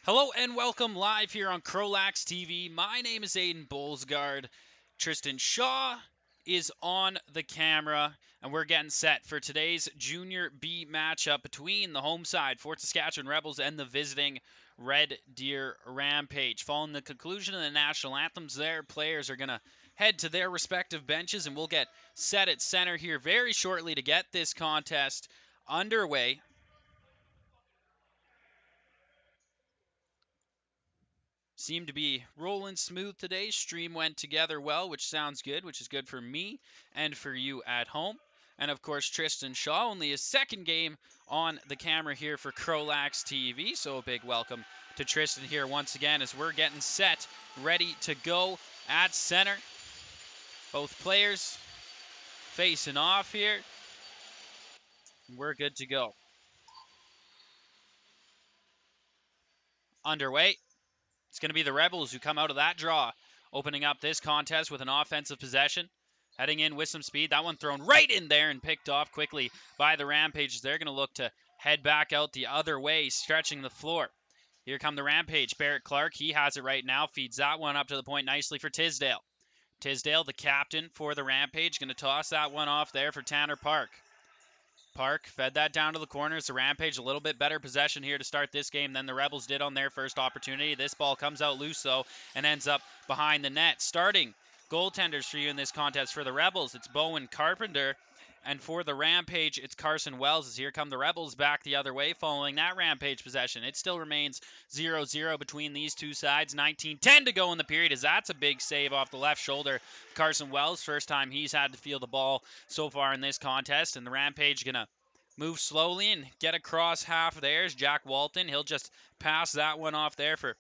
Hello and welcome live here on CROW LAX TV. My name is Aiden Bolsgard. Tristan Shaw is on the camera, and we're getting set for today's Junior B matchup between the home side, Fort Saskatchewan Rebels, and the visiting Red Deer Rampage. Following the conclusion of the national anthems, their players are going to head to their respective benches, and we'll get set at center here very shortly to get this contest underway. Seemed to be rolling smooth today. Stream went together well, which sounds good, which is good for me and for you at home. And of course, Tristan Shaw, only his second game on the camera here for CROW LAX TV. So a big welcome to Tristan here once again as we're getting set, ready to go at center. Both players facing off here. We're good to go. Underway. It's going to be the Rebels who come out of that draw, opening up this contest with an offensive possession. Heading in with some speed. That one thrown right in there and picked off quickly by the Rampage. They're going to look to head back out the other way, stretching the floor. Here come the Rampage. Barrett Clark, he has it right now. Feeds that one up to the point nicely for Tisdale. Tisdale, the captain for the Rampage, going to toss that one off there for Tanner Park. Park fed that down to the corners. The Rampage a little bit better possession here to start this game than the Rebels did on their first opportunity. This ball comes out loose, though, and ends up behind the net. Starting goaltenders for you in this contest for the Rebels, it's Bowen Carpenter. And for the Rampage, it's Carson Wells. As here come the Rebels back the other way following that Rampage possession. It still remains 0-0 between these two sides. 19-10 to go in the period as that's a big save off the left shoulder. Carson Wells, first time he's had to feel the ball so far in this contest. And the Rampage going to move slowly and get across half. There's Jack Walton. He'll just pass that one off there for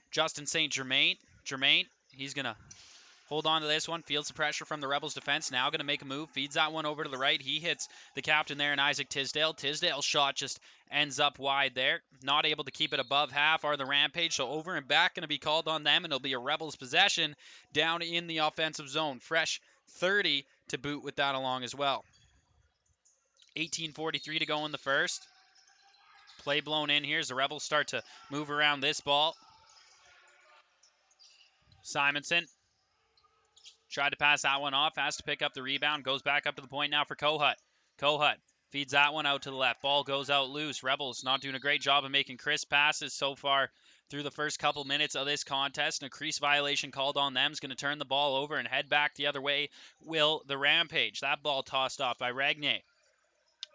Justin St. Germain. He's going to hold on to this one, feels the pressure from the Rebels defense. Now going to make a move, feeds that one over to the right. He hits the captain there in Isaac Tisdale. Tisdale's shot just ends up wide there. Not able to keep it above half are the Rampage, so over and back going to be called on them, and it'll be a Rebels possession down in the offensive zone. Fresh 30 to boot with that along as well. 18:43 to go in the first. Play blown in here as the Rebels start to move around this ball. Simonson tried to pass that one off, has to pick up the rebound, goes back up to the point now for Kohut. Kohut feeds that one out to the left. Ball goes out loose. Rebels not doing a great job of making crisp passes so far through the first couple minutes of this contest. And a crease violation called on them is going to turn the ball over and head back the other way. Will the Rampage. That ball tossed off by Ragnay.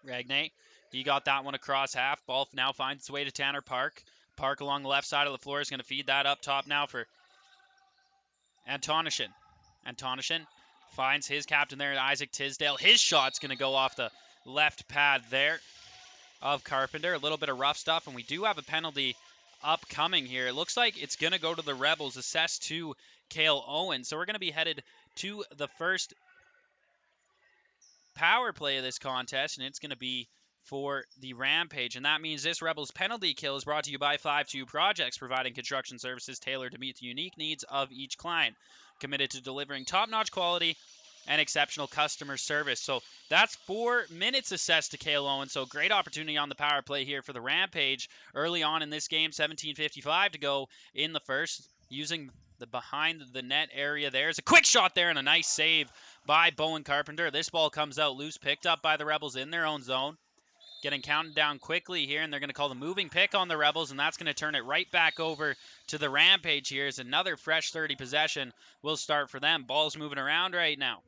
Ragnay, he got that one across half. Ball now finds its way to Tanner Park. Park along the left side of the floor is going to feed that up top now for Intermission. Intermission finds his captain there, Isaac Tisdale. His shot's going to go off the left pad there of Carpenter. A little bit of rough stuff, and we do have a penalty upcoming here. It looks like it's going to go to the Rebels, assessed to Cale Owen. So we're going to be headed to the first power play of this contest, and it's going to be for the Rampage. And that means this Rebels penalty kill is brought to you by 5-2 Projects, providing construction services tailored to meet the unique needs of each client. Committed to delivering top-notch quality and exceptional customer service. So that's 4 minutes assessed to Cale Owen. So great opportunity on the power play here for the Rampage early on in this game. 17:55 to go in the first. Using the behind the net area, there's a quick shot there and a nice save by Bowen Carpenter. This ball comes out loose, picked up by the Rebels in their own zone. Getting counted down quickly here, and they're going to call the moving pick on the Rebels, and that's going to turn it right back over to the Rampage here as another fresh 30 possession will start for them. Ball's moving around right now.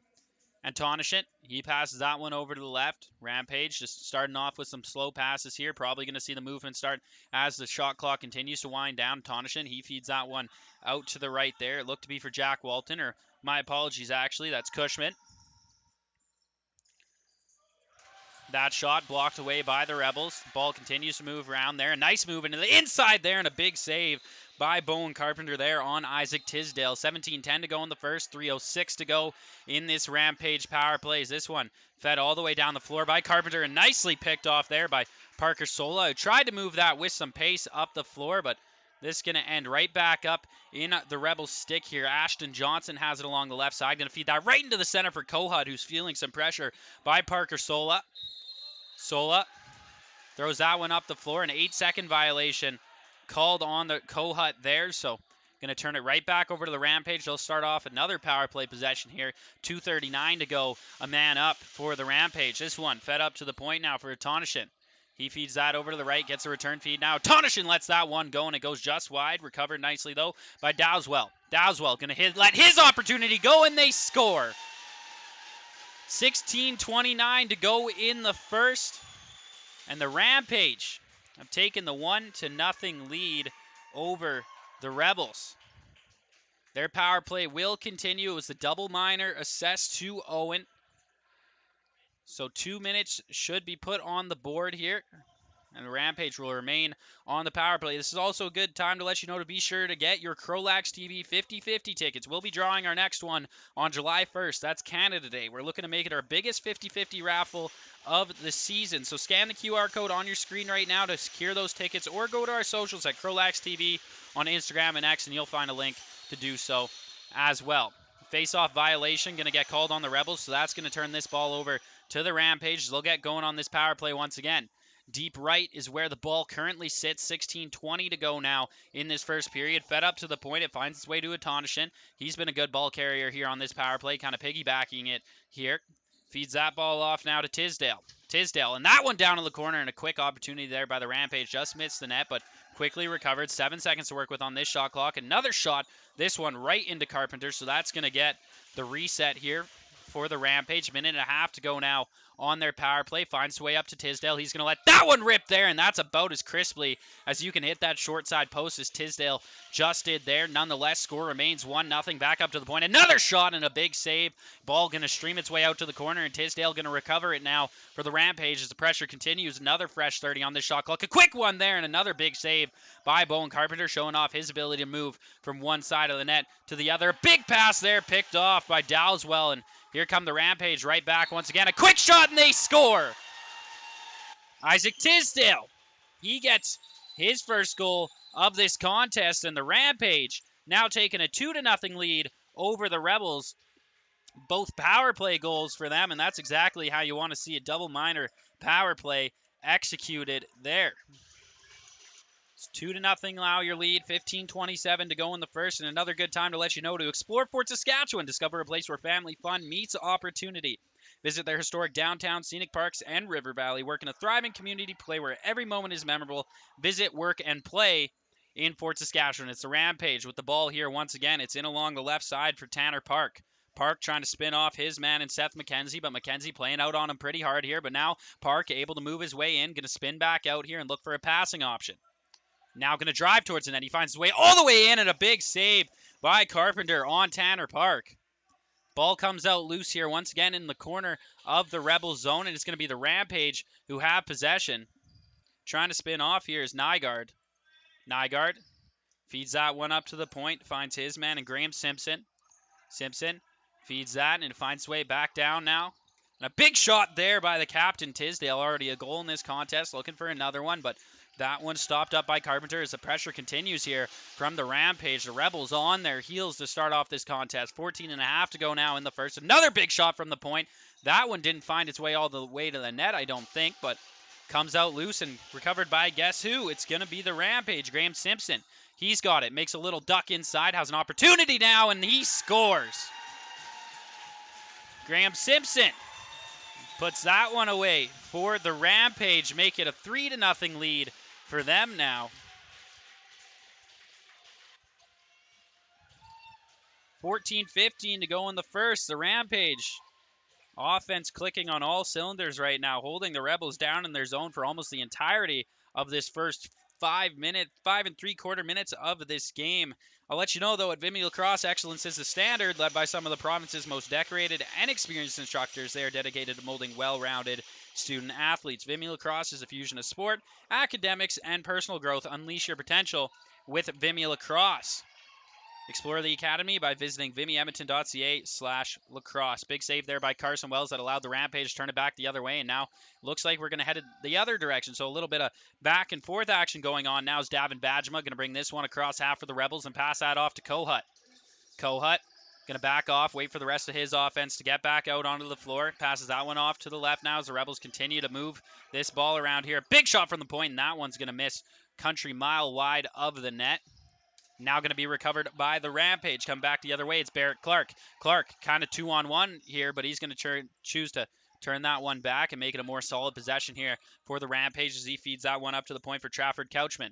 Intermission, he passes that one over to the left. Rampage just starting off with some slow passes here. Probably going to see the movement start as the shot clock continues to wind down. Intermission, he feeds that one out to the right there. It looked to be for Jack Walton, or my apologies actually, that's Cushman. That shot blocked away by the Rebels. Ball continues to move around there. A nice move into the inside there and a big save by Bowen Carpenter there on Isaac Tisdale. 17:10 to go in the first. 3:06 to go in this Rampage power plays. This one fed all the way down the floor by Carpenter and nicely picked off there by Parker Sola, who tried to move that with some pace up the floor, but this is going to end right back up in the Rebels stick here. Ashton Johnson has it along the left side. Going to feed that right into the center for Kohut, who's feeling some pressure by Parker Sola. Sola throws that one up the floor. An 8-second violation called on the Kohut there, so going to turn it right back over to the Rampage. They'll start off another power play possession here. 2:39 to go. A man up for the Rampage. This one fed up to the point now for Tonnishin. He feeds that over to the right, gets a return feed now. Tonnishin lets that one go, and it goes just wide. Recovered nicely, though, by Dowswell. Dowswell going to let his opportunity go, and they score. 16:29 to go in the first. And the Rampage have taken the 1-0 lead over the Rebels. Their power play will continue. It was the double minor assessed to Owen. So 2 minutes should be put on the board here. And the Rampage will remain on the power play. This is also a good time to let you know to be sure to get your CROW LAX TV 50/50 tickets. We'll be drawing our next one on July 1st. That's Canada Day. We're looking to make it our biggest 50/50 raffle of the season. So scan the QR code on your screen right now to secure those tickets, or go to our socials at CROW LAX TV on Instagram and X, and you'll find a link to do so as well. Face-off violation going to get called on the Rebels, so that's going to turn this ball over to the Rampage. They'll get going on this power play once again. Deep right is where the ball currently sits. 16:20 to go now in this first period. Fed up to the point. It finds its way to Tonnishin. He's been a good ball carrier here on this power play, kind of piggybacking it here. Feeds that ball off now to Tisdale. Tisdale, and that one down in the corner, and a quick opportunity there by the Rampage. Just missed the net, but quickly recovered. 7 seconds to work with on this shot clock. Another shot, this one right into Carpenter, so that's going to get the reset here for the Rampage. Minute and a half to go now on their power play. Finds his way up to Tisdale. He's going to let that one rip there, and that's about as crisply as you can hit that short side post as Tisdale just did there. Nonetheless, score remains 1-0. Back up to the point. Another shot and a big save. Ball going to stream its way out to the corner, and Tisdale going to recover it now for the Rampage as the pressure continues. Another fresh 30 on this shot clock. A quick one there, and another big save by Bowen Carpenter, showing off his ability to move from one side of the net to the other. Big pass there, picked off by Dowswell, and here come the Rampage right back once again. A quick shot, and they score! Isaac Tisdale, he gets his first goal of this contest, and the Rampage now taking a 2-0 lead over the Rebels. Both power play goals for them, and that's exactly how you want to see a double minor power play executed there. It's 2-0 now, your lead. 15:27 to go in the first, and another good time to let you know to explore Fort Saskatchewan. Discover a place where family fun meets opportunity. Visit their historic downtown, scenic parks, and river valley. Work in a thriving community, play where every moment is memorable. Visit, work, and play in Fort Saskatchewan. It's the Rampage with the ball here once again. It's in along the left side for Tanner Park. Park trying to spin off his man and Seth McKenzie, but McKenzie playing out on him pretty hard here. But now Park able to move his way in, going to spin back out here and look for a passing option. Now going to drive towards the net. He finds his way all the way in, and a big save by Carpenter on Tanner Park. Ball comes out loose here once again in the corner of the Rebel zone, and it's going to be the Rampage who have possession. Trying to spin off here is Nygaard. Nygaard feeds that one up to the point, finds his man and Graham Simpson. Simpson feeds that and finds his way back down now. And a big shot there by the captain, Tisdale. Already a goal in this contest, looking for another one, but that one stopped up by Carpenter as the pressure continues here from the Rampage. The Rebels on their heels to start off this contest. 14.5 to go now in the first. Another big shot from the point. That one didn't find its way all the way to the net, I don't think, but comes out loose and recovered by guess who? It's going to be the Rampage, Graham Simpson. He's got it. Makes a little duck inside. Has an opportunity now, and he scores. Graham Simpson puts that one away for the Rampage. Make it a 3-0 lead for them now. 14:15 to go in the first. The Rampage offense clicking on all cylinders right now, holding the Rebels down in their zone for almost the entirety of this first 5 and 3/4 minutes of this game. I'll let you know, though, at Vimy Lacrosse, excellence is the standard, led by some of the province's most decorated and experienced instructors. They are dedicated to molding well-rounded student athletes. Vimy Lacrosse is a fusion of sport, academics, and personal growth. Unleash your potential with Vimy Lacrosse. Explore the academy by visiting vimyedmonton.ca/lacrosse. Big save there by Carson Wells that allowed the Rampage to turn it back the other way, and now looks like we're going to head the other direction. So a little bit of back and forth action going on. Now is Davin Badgema going to bring this one across half for the Rebels and pass that off to Kohut. Kohut going to back off, wait for the rest of his offense to get back out onto the floor. Passes that one off to the left now as the Rebels continue to move this ball around here. Big shot from the point, and that one's going to miss country mile wide of the net. Now going to be recovered by the Rampage. Come back the other way. It's Barrett Clark. Clark kind of 2-on-1 here, but he's going to choose to turn that one back and make it a more solid possession here for the Rampage as he feeds that one up to the point for Trafford Couchman.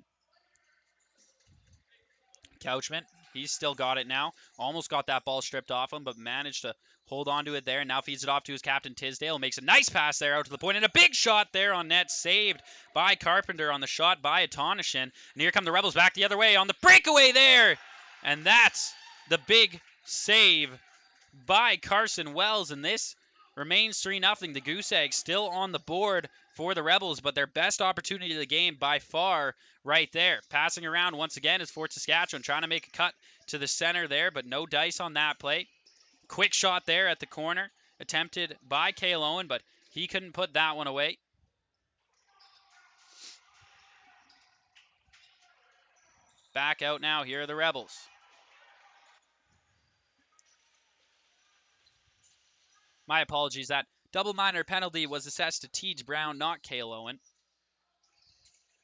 Couchman, he's still got it now. Almost got that ball stripped off him, but managed to hold on to it there. Now feeds it off to his captain, Tisdale. Makes a nice pass there out to the point, and a big shot there on net. Saved by Carpenter on the shot by Intermission. And here come the Rebels back the other way on the breakaway there. And that's the big save by Carson Wells. And this remains 3-0. The Goose Egg still on the board for the Rebels, but their best opportunity of the game by far right there. Passing around once again is for Saskatchewan, trying to make a cut to the center there, but no dice on that play. Quick shot there at the corner, attempted by Cale Owen, but he couldn't put that one away. Back out now, here are the Rebels. My apologies, that double minor penalty was assessed to Teej Brown, not Cale Owen.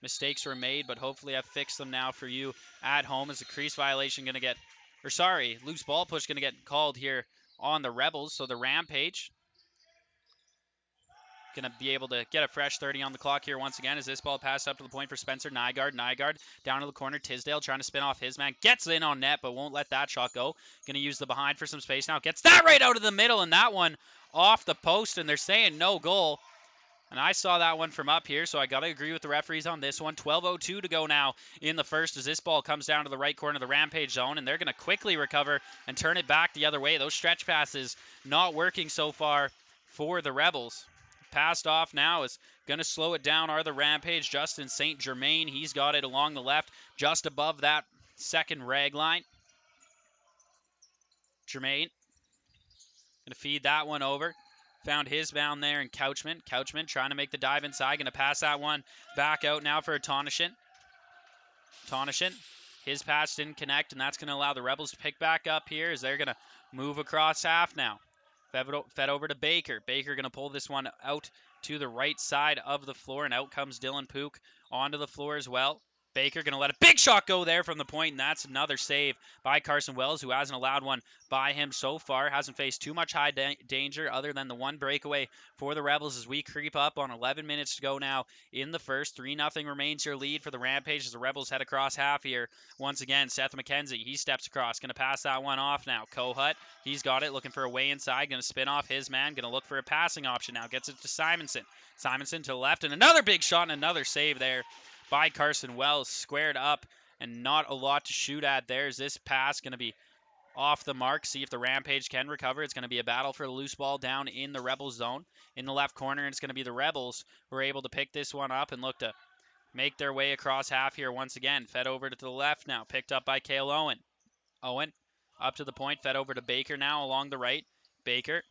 Mistakes were made, but hopefully I've fixed them now for you at home. As a crease violation going to get, or sorry, loose ball push going to get called here on the Rebels. So the Rampage going to be able to get a fresh 30 on the clock here once again as this ball passed up to the point for Spencer Nygaard. Nygaard down to the corner. Tisdale trying to spin off his man. Gets in on net, but won't let that shot go. Going to use the behind for some space now. Gets that right out of the middle, and that one off the post, and they're saying no goal. And I saw that one from up here, so I got to agree with the referees on this one. 12:02 to go now in the first as this ball comes down to the right corner of the Rampage zone, and they're going to quickly recover and turn it back the other way. Those stretch passes not working so far for the Rebels. Passed off now is going to slow it down are the Rampage. Justin St. Germain, he's got it along the left, just above that second rag line. Germain going to feed that one over. Found his bound there in Couchman. Couchman trying to make the dive inside. Going to pass that one back out now for Intermission. Intermission, his pass didn't connect, and that's going to allow the Rebels to pick back up here as they're going to move across half now. Fed over to Baker. Baker going to pull this one out to the right side of the floor, and out comes Dylan Pook onto the floor as well. Baker going to let a big shot go there from the point, and that's another save by Carson Wells, who hasn't allowed one by him so far. Hasn't faced too much high danger other than the one breakaway for the Rebels as we creep up on 11 minutes to go now in the first. 3-0 remains your lead for the Rampage as the Rebels head across half here. Once again, Seth McKenzie, he steps across. Going to pass that one off now. Kohut, he's got it, looking for a way inside. Going to spin off his man. Going to look for a passing option now. Gets it to Simonson. Simonson to the left, and another big shot and another save there by Carson Wells. Squared up and not a lot to shoot at there. Is this pass going to be off the mark? See if the Rampage can recover. It's going to be a battle for the loose ball down in the Rebels zone in the left corner, and it's going to be the Rebels who are able to pick this one up and look to make their way across half here once again. Fed over to the left now, picked up by Cale Owen. Owen up to the point, fed over to Baker now along the right. Baker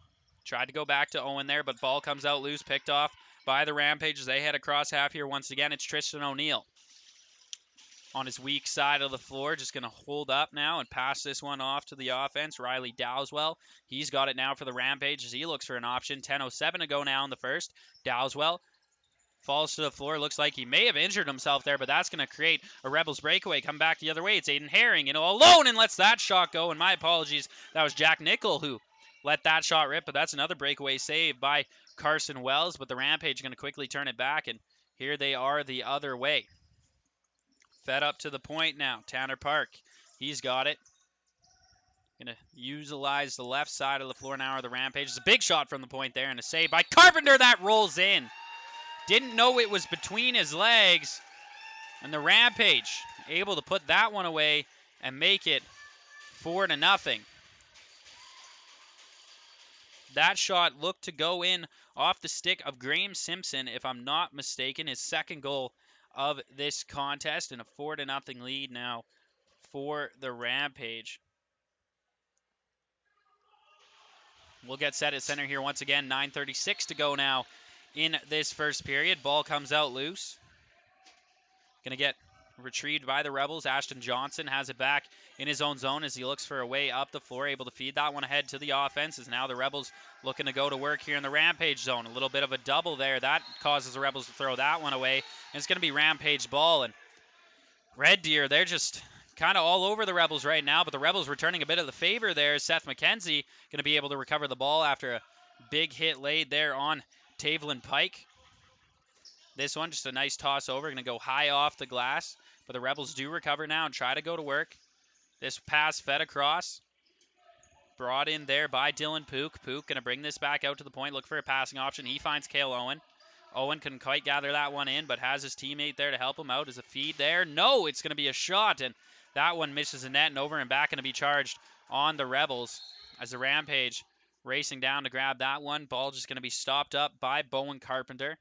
tried to go back to Owen there, but ball comes out loose, picked off by the Rampage as they head across half here once again. It's Tristan O'Neill on his weak side of the floor, just going to hold up now and pass this one off to the offense. Riley Dowswell, he's got it now for the Rampage as he looks for an option. 10:07 to go now in the first. Dowswell falls to the floor. Looks like he may have injured himself there, but that's going to create a Rebels breakaway. Come back the other way. It's Aiden Herring, alone and lets that shot go. And my apologies, that was Jack Nickel who let that shot rip, but that's another breakaway save by Carson Wells. But the Rampage going to quickly turn it back, and here they are the other way. Fed up to the point now. Tanner Park, he's got it. Going to utilize the left side of the floor now, or the Rampage. It's a big shot from the point there, and a save by Carpenter that rolls in. Didn't know it was between his legs, and the Rampage able to put that one away and make it 4-0. That shot looked to go in off the stick of Graham Simpson, if I'm not mistaken, his second goal of this contest, and a 4-0 lead now for the Rampage. We'll get set at center here once again. 9:36 to go now in this first period. Ball comes out loose. Going to get retrieved by the Rebels. Ashton Johnson has it back in his own zone as he looks for a way up the floor, able to feed that one ahead to the offense. As now the Rebels looking to go to work here in the Rampage zone. A little bit of a double there. That causes the Rebels to throw that one away. And it's going to be Rampage ball. And Red Deer, they're just kind of all over the Rebels right now, but the Rebels returning a bit of the favor there. Seth McKenzie going to be able to recover the ball after a big hit laid there on Tavelin Pike. This one, just a nice toss over, going to go high off the glass, but the Rebels do recover now and try to go to work. This pass fed across. Brought in there by Dylan Pook. Pook going to bring this back out to the point, look for a passing option. He finds Cale Owen. Owen couldn't quite gather that one in, but has his teammate there to help him out. Is a feed there? No, it's going to be a shot, and that one misses the net and over and back, going to be charged on the Rebels as the Rampage racing down to grab that one. Ball just going to be stopped up by Bowen Carpenter.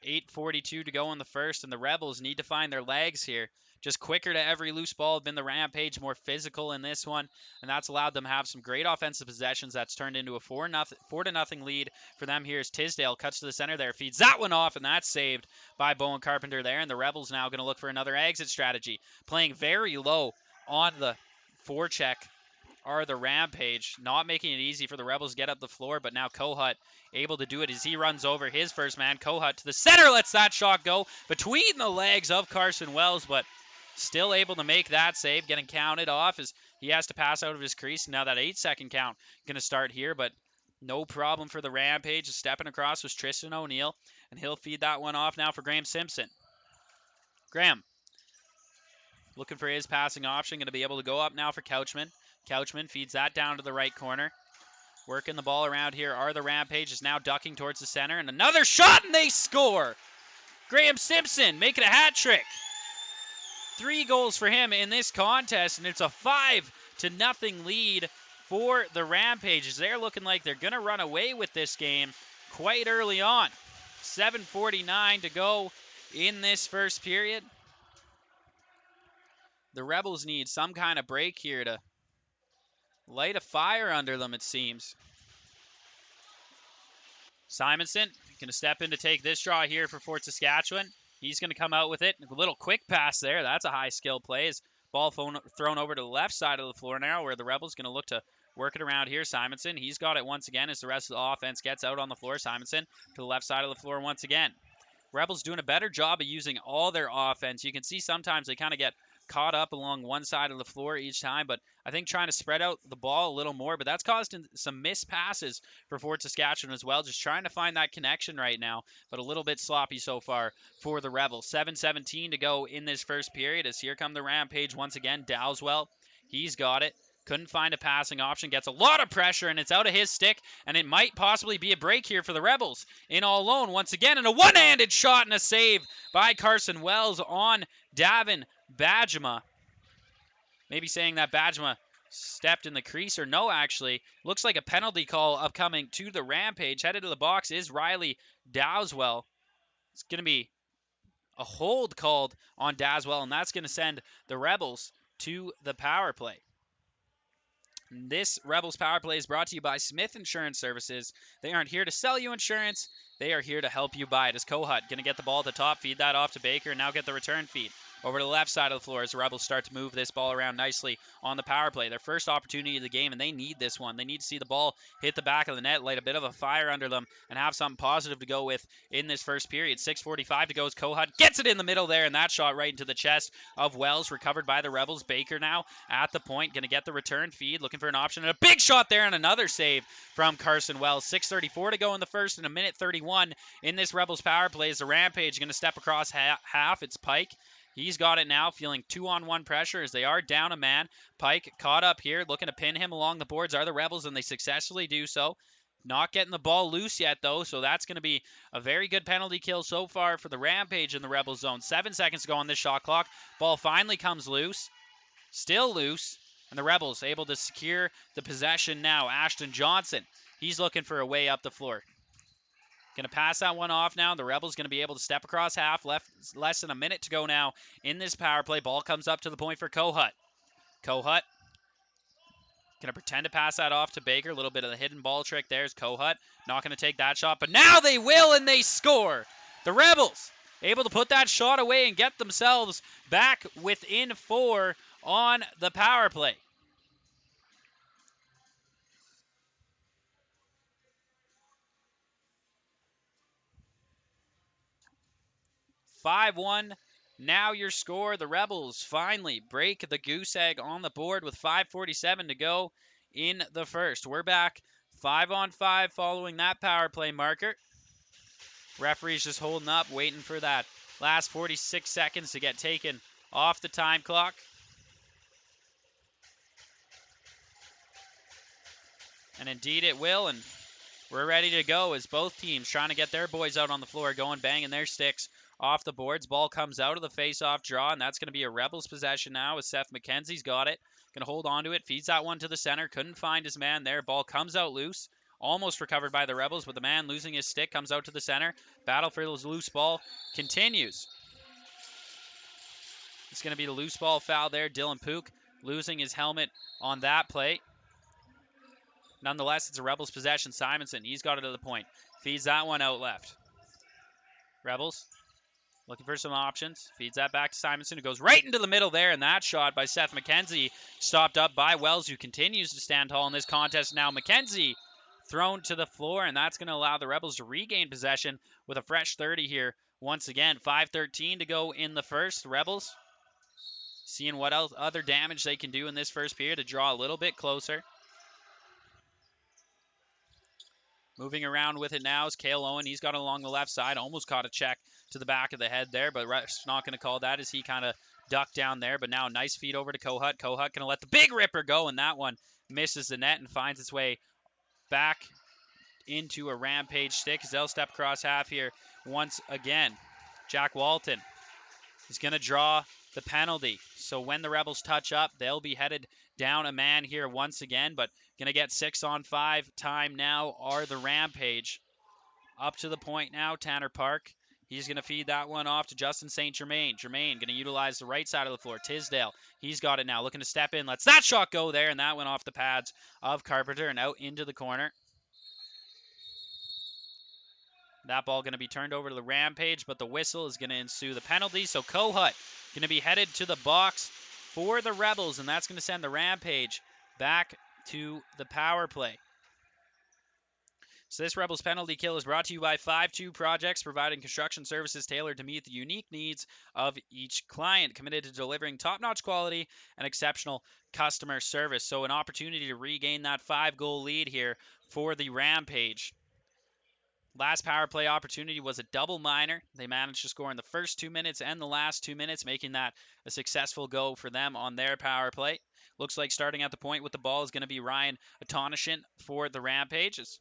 8:42 to go in the first, and the Rebels need to find their legs here. Just quicker to every loose ball have been the Rampage, more physical in this one, and that's allowed them to have some great offensive possessions. That's turned into a 4-0 lead for them here as Tisdale cuts to the center there, feeds that one off, and that's saved by Bowen Carpenter there, and the Rebels now going to look for another exit strategy, playing very low on the forecheck are the Rampage, not making it easy for the Rebels to get up the floor, but now Kohut able to do it as he runs over his first man. Kohut to the center, lets that shot go between the legs of Carson Wells, but still able to make that save, getting counted off as he has to pass out of his crease. Now that 8-second count going to start here, but no problem for the Rampage. Stepping across was Tristan O'Neill, and he'll feed that one off now for Graham Simpson. Graham looking for his passing option, going to be able to go up now for Couchman. Couchman feeds that down to the right corner. Working the ball around here are the Rampage, is now ducking towards the center, and another shot, and they score! Graham Simpson making a hat trick. 3 goals for him in this contest, and it's a 5-0 lead for the Rampages. They're looking like they're going to run away with this game quite early on. 7:49 to go in this first period. The Rebels need some kind of break here to light a fire under them, it seems. Simonson going to step in to take this draw here for Fort Saskatchewan. He's going to come out with it. A little quick pass there. That's a high skill play. His ball thrown over to the left side of the floor now, where the Rebels going to look to work it around here. Simonson, he's got it once again as the rest of the offense gets out on the floor. Simonson to the left side of the floor once again. Rebels doing a better job of using all their offense. You can see sometimes they kind of get caught up along one side of the floor each time, but I think trying to spread out the ball a little more, but that's caused some missed passes for Fort Saskatchewan as well, just trying to find that connection right now, but a little bit sloppy so far for the Rebels. 7:17 to go in this first period as here come the Rampage once again. Dowswell, he's got it. Couldn't find a passing option, gets a lot of pressure, and it's out of his stick, and it might possibly be a break here for the Rebels. In all alone once again, and a one-handed shot and a save by Carson Wells on Davin Bajema. Maybe saying that Bajema stepped in the crease, or no, actually. Looks like a penalty call upcoming to the Rampage. Headed to the box is Riley Dowswell. It's going to be a hold called on Dowswell, and that's going to send the Rebels to the power play. This Rebels Power Play is brought to you by Smith Insurance Services. They aren't here to sell you insurance. They are here to help you buy it. As Kohut going to get the ball at the top, feed that off to Baker, and now get the return feed over to the left side of the floor as the Rebels start to move this ball around nicely on the power play. Their first opportunity of the game, and they need this one. They need to see the ball hit the back of the net, light a bit of a fire under them, and have something positive to go with in this first period. 6:45 to go as Kohut gets it in the middle there, and that shot right into the chest of Wells, recovered by the Rebels. Baker now at the point, going to get the return feed, looking for an option, and a big shot there, and another save from Carson Wells. 6:34 to go in the first, and a minute 31 in this Rebels power play as the Rampage going to step across half. It's Pike. He's got it now, feeling 2-on-1 pressure as they are down a man. Pike caught up here, looking to pin him along the boards are the Rebels, and they successfully do so. Not getting the ball loose yet, though, so that's going to be a very good penalty kill so far for the Rampage in the Rebel zone. 7 seconds to go on this shot clock. Ball finally comes loose. Still loose. And the Rebels able to secure the possession now. Ashton Johnson, he's looking for a way up the floor. Going to pass that one off now. The Rebels going to be able to step across half. Less than a minute to go now in this power play. Ball comes up to the point for Kohut. Kohut going to pretend to pass that off to Baker. A little bit of the hidden ball trick. There's Kohut. Not going to take that shot, but now they will, and they score. The Rebels able to put that shot away and get themselves back within 4 on the power play. 5-1 Now your score, the Rebels finally break the goose egg on the board with 5:47 to go in the first. We're back 5-on-5 following that power play marker. Referee's just holding up, waiting for that last 46 seconds to get taken off the time clock. And indeed it will, and we're ready to go as both teams trying to get their boys out on the floor, going banging their sticks off the boards. Ball comes out of the face-off draw, and that's going to be a Rebels possession now as Seth McKenzie's got it. Going to hold on to it, feeds that one to the center, couldn't find his man there. Ball comes out loose, almost recovered by the Rebels, but the man losing his stick comes out to the center. Battle for the loose ball continues. It's going to be the loose ball foul there. Dylan Pook losing his helmet on that play. Nonetheless, it's a Rebels possession. Simonson, he's got it to the point. Feeds that one out left. Rebels looking for some options. Feeds that back to Simonson, who goes right into the middle there, and that shot by Seth McKenzie stopped up by Wells, who continues to stand tall in this contest. Now McKenzie thrown to the floor, and that's going to allow the Rebels to regain possession with a fresh 30 here. Once again, 5:13 to go in the first. Rebels seeing what else, other damage they can do in this first period to draw a little bit closer. Moving around with it now is Cale Owen. He's got it along the left side. Almost caught a check to the back of the head there, but ref's not going to call that as he kind of ducked down there. But now nice feed over to Kohut. Kohut going to let the big ripper go, and that one misses the net and finds its way back into a Rampage stick as they'll step across half here once again. Jack Walton is going to draw the penalty. So when the Rebels touch up, they'll be headed down a man here once again, but going to get 6-on-5 time now are the Rampage. Up to the point now, Tanner Park. He's going to feed that one off to Justin St. Germain. Germain going to utilize the right side of the floor. Tisdale, he's got it now, looking to step in. Lets that shot go there, and that went off the pads of Carpenter and out into the corner. That ball going to be turned over to the Rampage, but the whistle is going to ensue the penalty. So Kohut going to be headed to the box for the Rebels, and that's going to send the Rampage back to the power play. So this Rebels penalty kill is brought to you by 5-2 Projects, providing construction services tailored to meet the unique needs of each client, committed to delivering top-notch quality and exceptional customer service. So an opportunity to regain that 5-goal lead here for the Rampage. Last power play opportunity was a double minor. They managed to score in the first 2 minutes and the last 2 minutes, making that a successful go for them on their power play. Looks like starting at the point with the ball is going to be Ryan Atonishin for the Rampage. As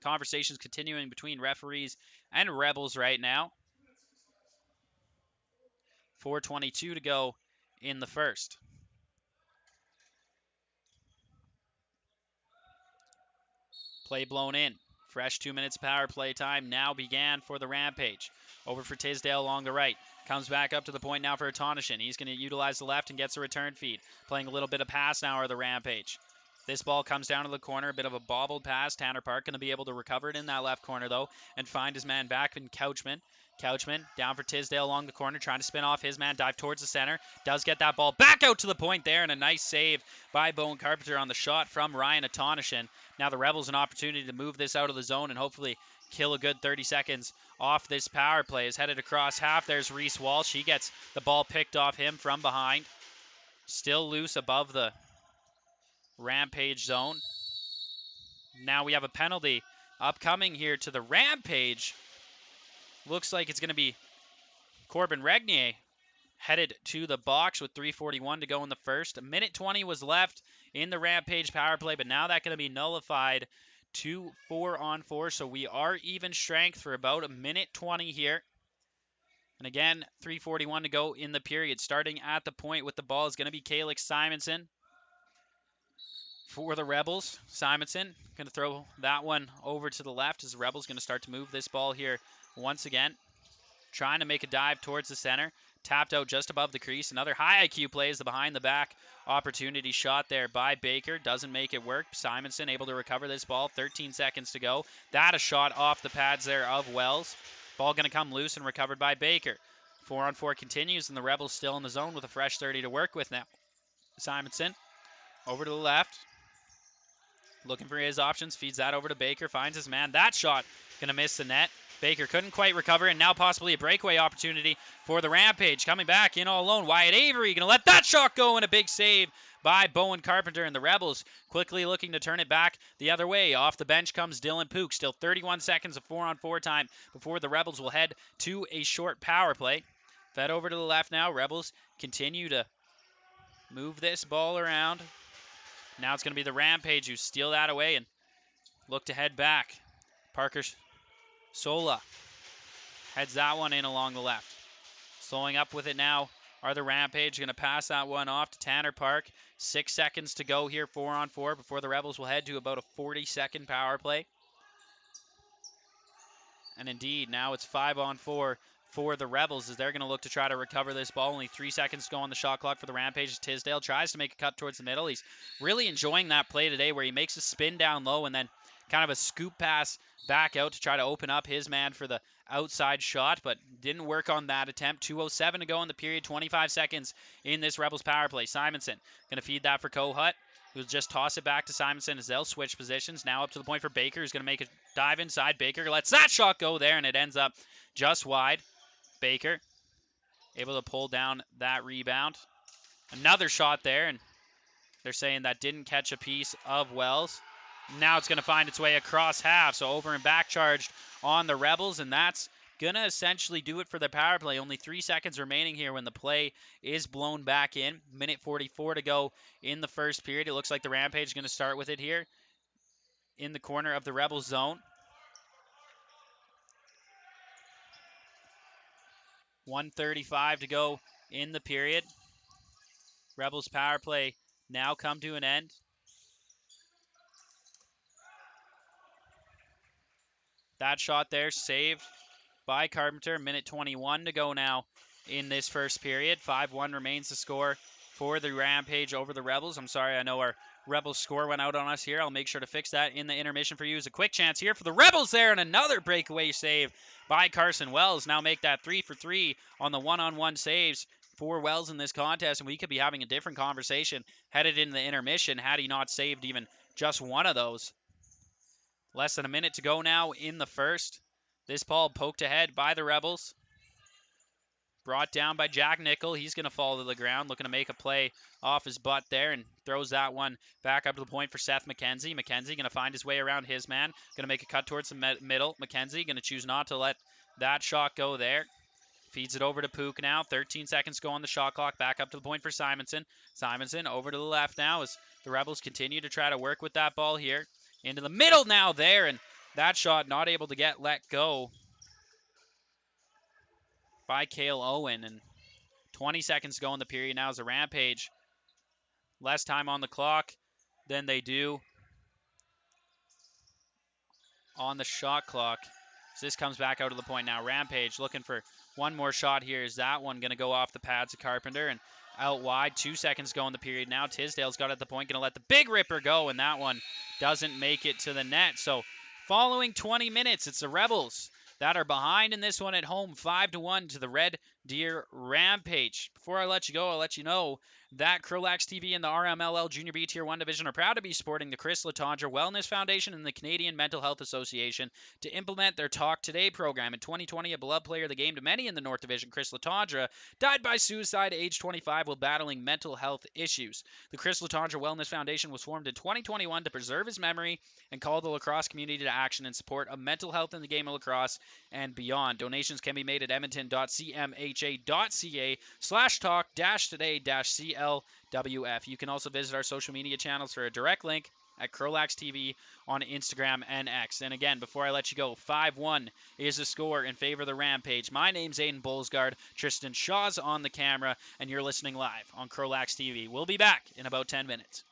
conversations continuing between referees and Rebels right now. 4:22 to go in the first. Play blown in. Fresh 2 minutes power play time now began for the Rampage. Over for Tisdale along the right. Comes back up to the point now for Atonishin. He's going to utilize the left and gets a return feed. Playing a little bit of pass now are the Rampage. This ball comes down to the corner, a bit of a bobbled pass. Tanner Park going to be able to recover it in that left corner, though, and find his man back in Couchman. Couchman down for Tisdale along the corner, trying to spin off his man, dive towards the center. Does get that ball back out to the point there, and a nice save by Bowen Carpenter on the shot from Ryan Atonishin. Now the Rebels an opportunity to move this out of the zone and hopefully kill a good 30 seconds off this power play. Is headed across half. There's Reese Walsh. He gets the ball picked off him from behind. Still loose above the Rampage zone. Now we have a penalty upcoming here to the Rampage. Looks like it's going to be Corbin Regnier headed to the box with 3:41 to go in the first. A minute 20 was left in the Rampage power play, but now that's going to be nullified to 4-on-4. So we are even strength for about a minute 20 here. And again, 3:41 to go in the period. Starting at the point with the ball is going to be Calix Simonson for the Rebels. Simonson going to throw that one over to the left as the Rebels going to start to move this ball here once again. Trying to make a dive towards the center. Tapped out just above the crease. Another high IQ play is the behind the back opportunity shot there by Baker. Doesn't make it work. Simonson able to recover this ball. 13 seconds to go. That a shot off the pads there of Wells. Ball going to come loose and recovered by Baker. 4-on-4 continues, and the Rebels still in the zone with a fresh 30 to work with now. Simonson over to the left. Looking for his options. Feeds that over to Baker. Finds his man. That shot going to miss the net. Baker couldn't quite recover, and now possibly a breakaway opportunity for the Rampage. Coming back in all alone, Wyatt Avery going to let that shot go, and a big save by Bowen Carpenter, and the Rebels quickly looking to turn it back the other way. Off the bench comes Dylan Pook. Still 31 seconds of 4-on-4 time before the Rebels will head to a short power play. Fed over to the left now. Rebels continue to move this ball around. Now it's going to be the Rampage who steal that away and look to head back. Parker Sola heads that one in along the left. Slowing up with it now are the Rampage. Going to pass that one off to Tanner Park. 6 seconds to go here, 4-on-4, before the Rebels will head to about a 40-second power play. And indeed, now it's 5-on-4 for the Rebels as they're going to look to try to recover this ball. Only 3 seconds to go on the shot clock for the Rampage as Tisdale tries to make a cut towards the middle. He's really enjoying that play today where he makes a spin down low and then kind of a scoop pass back out to try to open up his man for the outside shot, but didn't work on that attempt. 2:07 to go in the period, 25 seconds in this Rebels power play. Simonson going to feed that for Kohut, who'll just toss it back to Simonson as they'll switch positions. Now up to the point for Baker, who's going to make a dive inside. Baker lets that shot go there, and it ends up just wide. Baker able to pull down that rebound. Another shot there, and they're saying that didn't catch a piece of Wells. Now it's going to find its way across half, so over and back charged on the Rebels, and that's going to essentially do it for the power play. Only 3 seconds remaining here when the play is blown back in. Minute 44 to go in the first period. It looks like the Rampage is going to start with it here in the corner of the Rebels zone. 1:35 to go in the period. Rebels power play now come to an end. That shot there saved by Carpenter. Minute 21 to go now in this first period. 5-1 remains the score for the Rampage over the Rebels. I'm sorry, I know our Rebels score went out on us here. I'll make sure to fix that in the intermission for you. As a quick chance here for the Rebels there, and another breakaway save by Carson Wells. Now make that 3 for 3 on the one-on-one saves for Wells in this contest, and we could be having a different conversation headed into the intermission had he not saved even just one of those. Less than a minute to go now in the first. This ball poked ahead by the Rebels. Brought down by Jack Nickel. He's going to fall to the ground, looking to make a play off his butt there, and throws that one back up to the point for Seth McKenzie. McKenzie going to find his way around his man. Going to make a cut towards the middle. McKenzie going to choose not to let that shot go there. Feeds it over to Pook now. 13 seconds to go on the shot clock. Back up to the point for Simonson. Simonson over to the left now as the Rebels continue to try to work with that ball here. Into the middle now there, and that shot not able to get let go by Cale Owen. And 20 seconds to go in the period now as a Rampage. Less time on the clock than they do on the shot clock. So this comes back out of the point now. Rampage looking for one more shot here. Is that one going to go off the pads of Carpenter and out wide? 2 seconds to go in the period now. Tisdale's got at the point, going to let the big ripper go, and that one doesn't make it to the net. So following 20 minutes, it's the Rebels that are behind in this one at home, 5-1 to the Red Deer Rampage. Before I let you go, I'll let you know that CROW LAX TV and the RMLL Junior B Tier 1 Division are proud to be supporting the Chris Letendre Wellness Foundation and the Canadian Mental Health Association to implement their Talk Today program. In 2020, a beloved player of the game to many in the North Division, Chris Letendre, died by suicide at age 25 while battling mental health issues. The Chris Letendre Wellness Foundation was formed in 2021 to preserve his memory and call the lacrosse community to action in support of mental health in the game of lacrosse and beyond. Donations can be made at edmonton.cmha.ca/talk-today-CLWF. You can also visit our social media channels for a direct link at CROW LAX TV on Instagram and X. And again, before I let you go, 5-1 is the score in favor of the Rampage. My name's Aiden Bolsgard. Tristan Shaw's on the camera, and you're listening live on CROW LAX TV. We'll be back in about 10 minutes.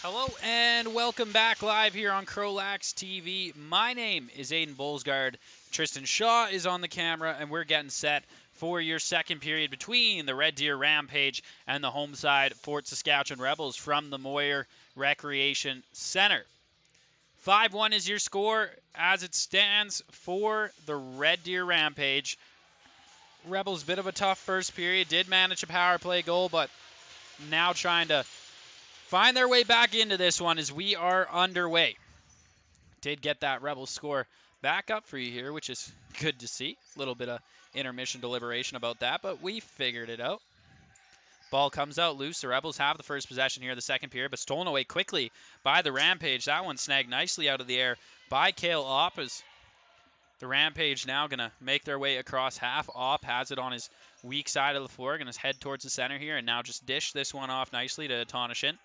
Hello and welcome back live here on CROW LAX TV. My name is Aiden Bolsgaard. Tristan Shaw is on the camera, and we're getting set for your second period between the Red Deer Rampage and the home side Fort Saskatchewan Rebels from the Moyer Recreation Center. 5-1 is your score as it stands for the Red Deer Rampage. Rebels, bit of a tough first period, did manage a power play goal, but now trying to find their way back into this one as we are underway. Did get that Rebels score back up for you here, which is good to see. A little bit of intermission deliberation about that, but we figured it out. Ball comes out loose. The Rebels have the first possession here in the second period, but stolen away quickly by the Rampage. That one snagged nicely out of the air by Cale Opp. As the Rampage now going to make their way across half. Opp has it on his weak side of the floor. Going to head towards the center here and now just dish this one off nicely to Tonashin.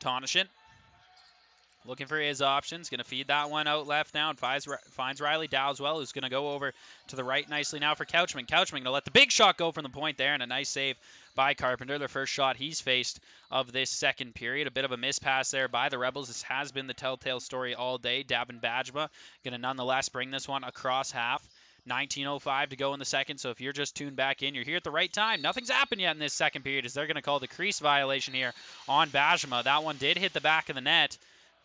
Tonashin looking for his options. Going to feed that one out left now and finds Riley Dowswell, who's going to go over to the right nicely now for Couchman. Couchman going to let the big shot go from the point there, and a nice save by Carpenter. The first shot he's faced of this second period. A bit of a mispass there by the Rebels. This has been the telltale story all day. Davin Bajma going to nonetheless bring this one across half. 19:05 to go in the second, so if you're just tuned back in, you're here at the right time. Nothing's happened yet in this second period as they're going to call the crease violation here on Bajma. That one did hit the back of the net,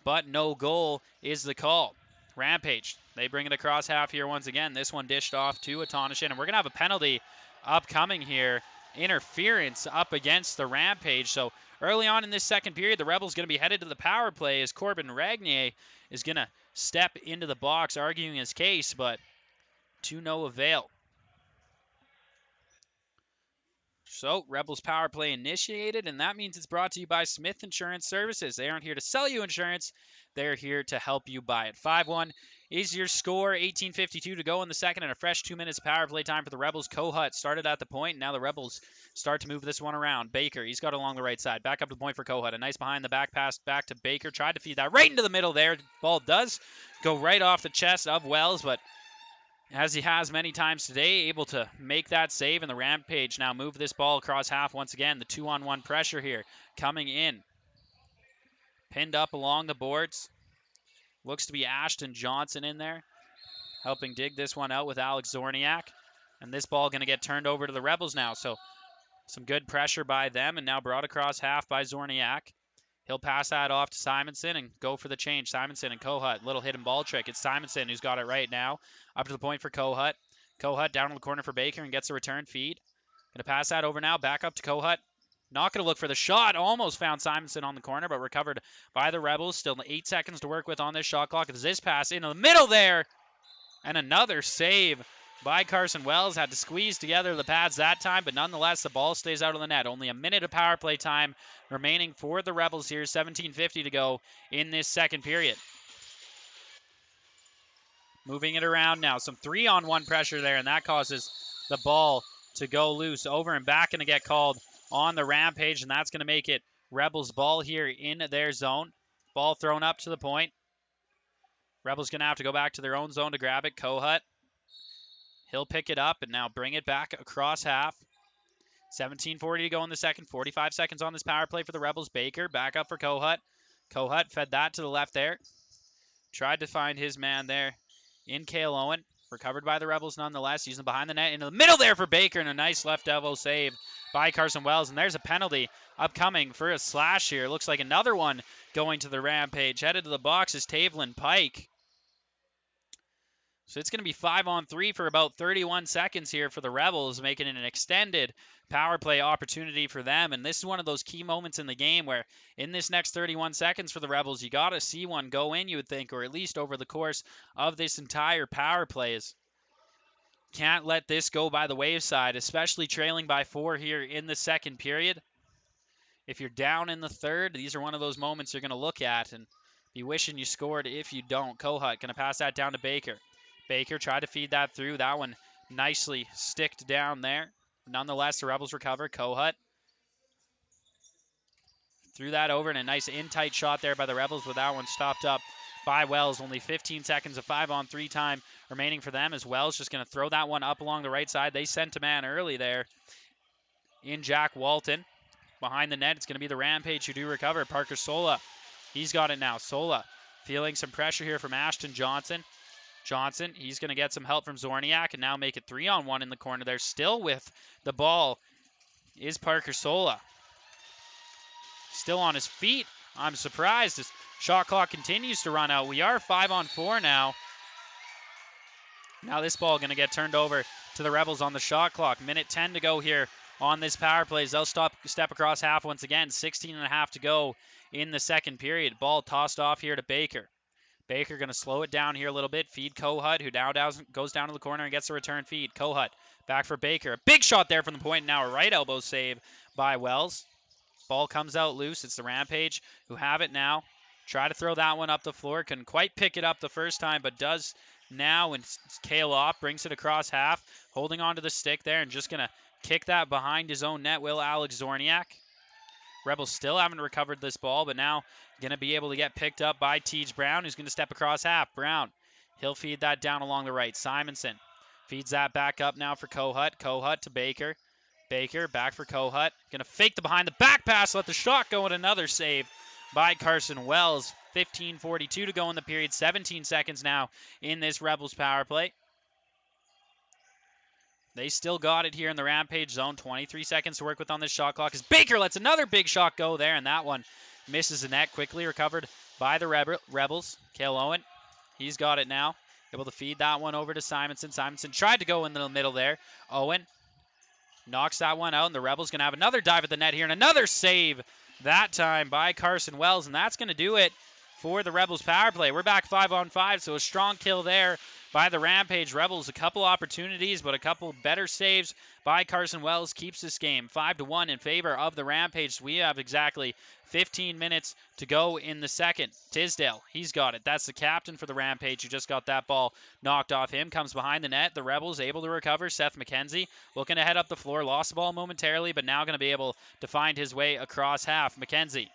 but no goal is the call. Rampage, they bring it across half here once again. This one dished off to Atonishin, and we're going to have a penalty upcoming here. Interference up against the Rampage. So early on in this second period, the Rebels going to be headed to the power play as Corbin Ragnier is going to step into the box arguing his case, but to no avail. So, Rebels power play initiated, and that means it's brought to you by Smith Insurance Services. They aren't here to sell you insurance. They're here to help you buy it. 5-1 is your score. 18:52 to go in the second, and a fresh 2 minutes of power play time for the Rebels. Kohut started at the point, and now the Rebels start to move this one around. Baker, he's got it along the right side. Back up to the point for Kohut. A nice behind the back pass back to Baker. Tried to feed that right into the middle there. Ball does go right off the chest of Wells, but as he has many times today, able to make that save, and the Rampage now move this ball across half once again. The 2-on-1 pressure here coming in. Pinned up along the boards. Looks to be Ashton Johnson in there, helping dig this one out with Alex Zorniak. And this ball going to get turned over to the Rebels now. So some good pressure by them, and now brought across half by Zorniak. He'll pass that off to Simonson and go for the change. Simonson and Kohut, little hidden ball trick. It's Simonson who's got it right now. Up to the point for Kohut. Kohut down in the corner for Baker and gets a return feed. Going to pass that over now. Back up to Kohut. Not going to look for the shot. Almost found Simonson on the corner, but recovered by the Rebels. Still 8 seconds to work with on this shot clock. It's this pass into the middle there. And another save by Carson Wells. Had to squeeze together the pads that time, but nonetheless, the ball stays out of the net. Only a minute of power play time remaining for the Rebels here. 17:50 to go in this second period. Moving it around now. Some 3-on-1 pressure there, and that causes the ball to go loose. Over and back and to get called on the Rampage, and that's going to make it Rebels ball here in their zone. Ball thrown up to the point. Rebels going to have to go back to their own zone to grab it. Kohut. He'll pick it up and now bring it back across half. 17:40 to go in the second. 45 seconds on this power play for the Rebels. Baker back up for Kohut. Kohut fed that to the left there. Tried to find his man there in Cale Owen. Recovered by the Rebels nonetheless. Using behind the net into the middle there for Baker, and a nice left elbow save by Carson Wells. And there's a penalty upcoming for a slash here. Looks like another one going to the Rampage. Headed to the box is Tavelin Pike. So it's going to be 5-on-3 for about 31 seconds here for the Rebels, making it an extended power play opportunity for them. And this is one of those key moments in the game where in this next 31 seconds for the Rebels, you got to see one go in, you would think, or at least over the course of this entire power plays. Can't let this go by the wayside, especially trailing by 4 here in the second period. If you're down in the third, these are one of those moments you're going to look at and be wishing you scored if you don't. Kohut going to pass that down to Baker. Baker tried to feed that through. That one nicely sticked down there. Nonetheless, the Rebels recover. Kohut threw that over, and a nice in-tight shot there by the Rebels, with that one stopped up by Wells. Only 15 seconds of 5-on-3 time remaining for them, as Wells just going to throw that one up along the right side. They sent a man early there in Jack Walton. Behind the net, it's going to be the Rampage who do recover. Parker Sola He's got it now. Sola feeling some pressure here from Ashton Johnson. Johnson, he's going to get some help from Zorniak and now make it 3-on-1 in the corner there. Still with the ball is Parker Sola. Still on his feet. I'm surprised as shot clock continues to run out. We are 5-on-4 now. Now this ball going to get turned over to the Rebels on the shot clock. Minute 10 to go here on this power play. They'll step across half once again. 16.5 to go in the second period. Ball tossed off here to Baker. Baker going to slow it down here a little bit. Feed Kohut, who now goes down to the corner and gets a return feed. Kohut back for Baker. A big shot there from the point. Now a right elbow save by Wells. Ball comes out loose. It's the Rampage who have it now. Try to throw that one up the floor. Couldn't quite pick it up the first time, but does now. And Kale off, brings it across half. Holding onto the stick there and just going to kick that behind his own net will Alex Zorniak. Rebels still haven't recovered this ball, but now going to be able to get picked up by Teej Brown, who's going to step across half. Brown, he'll feed that down along the right. Simonson feeds that back up now for Kohut. Kohut to Baker. Baker back for Kohut. Going to fake the behind the back pass, let the shot go, and another save by Carson Wells. 15:42 to go in the period. 17 seconds now in this Rebels power play. They still got it here in the Rampage zone. 23 seconds to work with on this shot clock as Baker lets another big shot go there, and that one misses the net. Quickly recovered by the Rebels. Cale Owen, he's got it now. Able to feed that one over to Simonson. Simonson tried to go in the middle there. Owen knocks that one out, and the Rebels going to have another dive at the net here, and another save that time by Carson Wells, and that's going to do it for the Rebels power play. We're back 5-on-5, so a strong kill there by the Rampage Rebels. A couple opportunities, but a couple better saves by Carson Wells keeps this game 5-1 in favor of the Rampage. We have exactly 15 minutes to go in the second. Tisdale, he's got it. That's the captain for the Rampage who just got that ball knocked off him. Comes behind the net. The Rebels able to recover. Seth McKenzie looking to head up the floor. Lost the ball momentarily, but now going to be able to find his way across half. McKenzie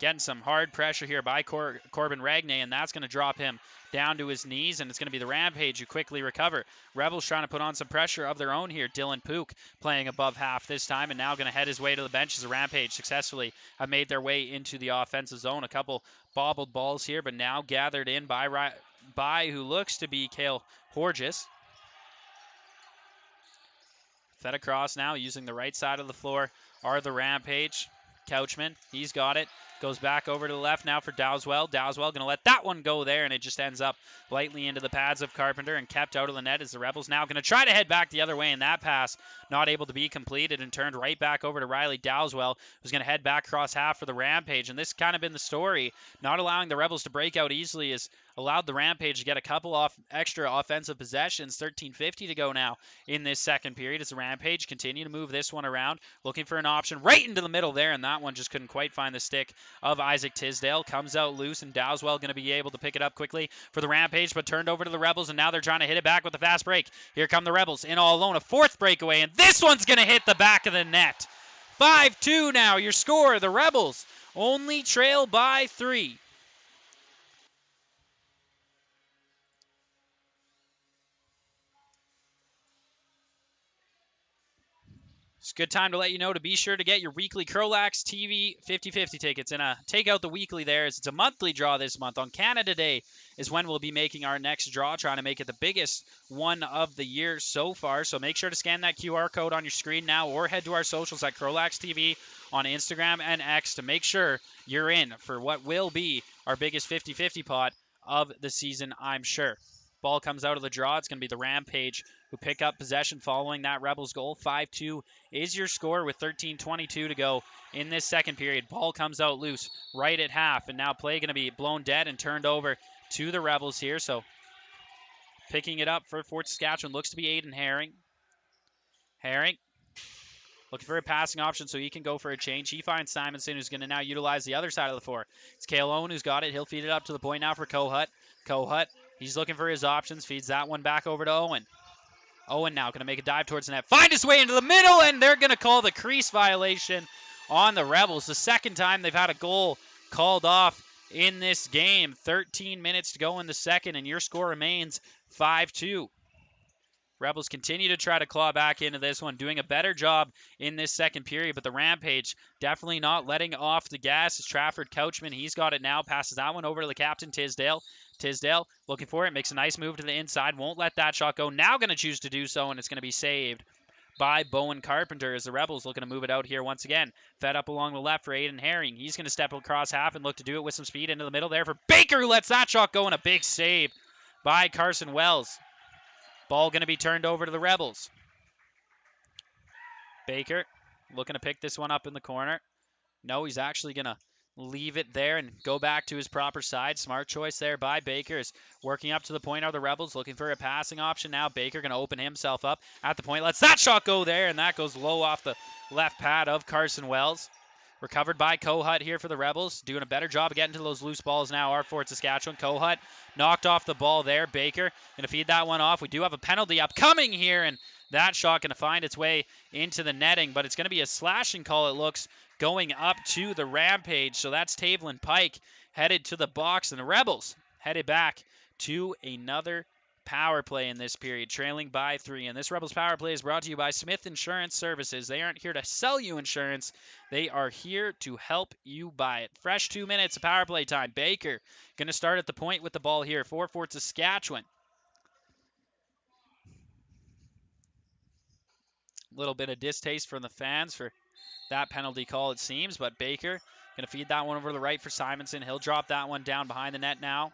getting some hard pressure here by Corbin Ragnay, and that's going to drop him down to his knees, and it's going to be the Rampage who quickly recover. Rebels trying to put on some pressure of their own here. Dylan Pook playing above half this time, and now going to head his way to the bench as the Rampage successfully have made their way into the offensive zone. A couple bobbled balls here, but now gathered in by who looks to be Cale Horges. Fed across now using the right side of the floor are the Rampage. Couchman, he's got it. Goes back over to the left now for Dowswell. Dowswell going to let that one go there, and it just ends up lightly into the pads of Carpenter and kept out of the net as the Rebels now going to try to head back the other way, and that pass not able to be completed and turned right back over to Riley Dowswell, who's going to head back across half for the Rampage. And this kind of been the story. Not allowing the Rebels to break out easily has allowed the Rampage to get a couple extra offensive possessions. 13:50 to go now in this second period as the Rampage continue to move this one around, looking for an option right into the middle there, and that one just couldn't quite find the stick of Isaac Tisdale. Comes out loose, and Dowswell going to be able to pick it up quickly for the Rampage, but turned over to the Rebels, and now they're trying to hit it back with a fast break. Here come the Rebels in all alone. A fourth breakaway, and this one's going to hit the back of the net. 5-2 now, your score. The Rebels only trail by 3. It's a good time to let you know to be sure to get your weekly CROW LAX TV 50/50 tickets. And take out the weekly there, as it's a monthly draw this month. On Canada Day is when we'll be making our next draw, trying to make it the biggest one of the year so far. So make sure to scan that QR code on your screen now, or head to our socials at CROW LAX TV on Instagram and X to make sure you're in for what will be our biggest 50/50 pot of the season, I'm sure. Ball comes out of the draw. It's going to be the Rampage who pick up possession following that Rebels goal. 5-2 is your score with 13:22 to go in this second period. Ball comes out loose right at half, and now play going to be blown dead and turned over to the Rebels here. So picking it up for Fort Saskatchewan looks to be Aiden Herring. Herring looking for a passing option so he can go for a change. He finds Simonson, who's going to now utilize the other side of the floor. It's Cale Owen who's got it. He'll feed it up to the point now for Kohut. Kohut, he's looking for his options. Feeds that one back over to Owen. Owen now going to make a dive towards the net. Find his way into the middle, and they're going to call the crease violation on the Rebels. The second time they've had a goal called off in this game. 13 minutes to go in the second, and your score remains 5-2. Rebels continue to try to claw back into this one, doing a better job in this second period, but the Rampage definitely not letting off the gas. As Trafford Couchman, he's got it now, passes that one over to the captain, Tisdale. Tisdale looking for it, makes a nice move to the inside, won't let that shot go. Now going to choose to do so, and it's going to be saved by Bowen Carpenter as the Rebels looking to move it out here once again. Fed up along the left for Aiden Herring. He's going to step across half and look to do it with some speed into the middle there for Baker, who lets that shot go, and a big save by Carson Wells. Ball going to be turned over to the Rebels. Baker looking to pick this one up in the corner. No, he's actually going to leave it there and go back to his proper side. Smart choice there by Baker. Is working up to the point. Are the Rebels looking for a passing option now? Baker going to open himself up at the point. Lets that shot go there, and that goes low off the left pad of Carson Wells. Recovered by Kohut here for the Rebels. Doing a better job of getting to those loose balls now are Fort Saskatchewan. Kohut knocked off the ball there. Baker going to feed that one off. We do have a penalty upcoming here, and that shot going to find its way into the netting, but it's going to be a slashing call, it looks, going up to the Rampage. So that's Tavelin Pike headed to the box, and the Rebels headed back to another power play in this period, trailing by 3. And this Rebels power play is brought to you by Smith Insurance Services. They aren't here to sell you insurance. They are here to help you buy it. Fresh 2 minutes of power play time. Baker going to start at the point with the ball here for Fort Saskatchewan. A little bit of distaste from the fans for that penalty call, it seems, but Baker going to feed that one over to the right for Simonson. He'll drop that one down behind the net now.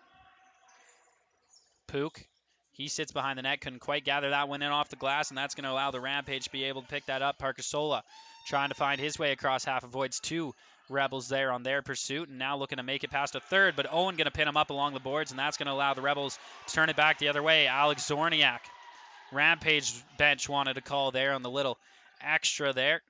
Pook, he sits behind the net, couldn't quite gather that one in off the glass, and that's going to allow the Rampage to be able to pick that up. Parkasola trying to find his way across half, avoids 2 Rebels there on their pursuit, and now looking to make it past a third, but Owen going to pin him up along the boards, and that's going to allow the Rebels to turn it back the other way. Alex Zorniak, Rampage bench wanted a call there on the little extra there.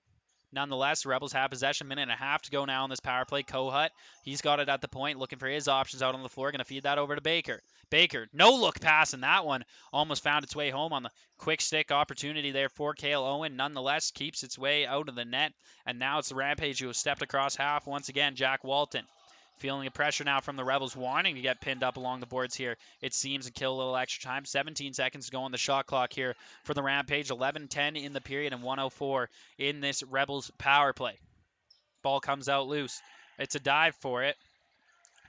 Nonetheless, the Rebels have possession, minute and a half to go now on this power play. Kohut, he's got it at the point, looking for his options out on the floor. Going to feed that over to Baker. Baker, no look pass, and that one almost found its way home on the quick stick opportunity there for Cale Owen. Nonetheless, keeps its way out of the net, and now it's the Rampage who has stepped across half. Once again, Jack Walton feeling the pressure now from the Rebels, wanting to get pinned up along the boards here, it seems, and kill a little extra time. 17 seconds to go on the shot clock here for the Rampage. 11-10 in the period and 1:04 in this Rebels power play. Ball comes out loose. It's a dive for it.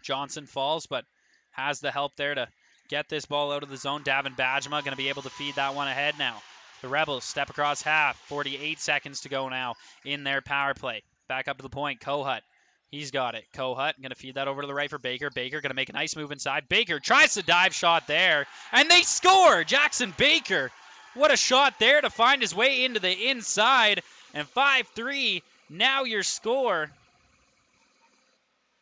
Johnson falls, but has the help there to get this ball out of the zone. Davin Bajma going to be able to feed that one ahead now. The Rebels step across half. 48 seconds to go now in their power play. Back up to the point. Kohut. He's got it. Kohut going to feed that over to the right for Baker. Baker going to make a nice move inside. Baker tries the dive shot there, and they score! Jackson Baker, what a shot there to find his way into the inside. And 5-3, now your score.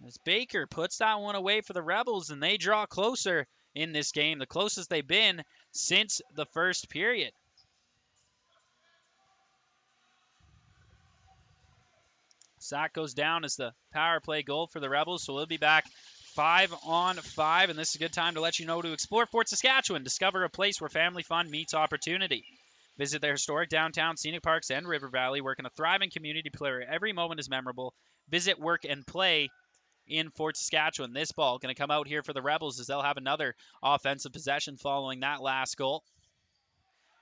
As Baker puts that one away for the Rebels, and they draw closer in this game, the closest they've been since the first period. Sack goes down as the power play goal for the Rebels, so we'll be back 5-on-5, and this is a good time to let you know to explore Fort Saskatchewan. Discover a place where family fun meets opportunity. Visit their historic downtown, scenic parks, and river valley, work in a thriving community where every moment is memorable. Visit, work, and play in Fort Saskatchewan. This ball going to come out here for the Rebels as they'll have another offensive possession following that last goal.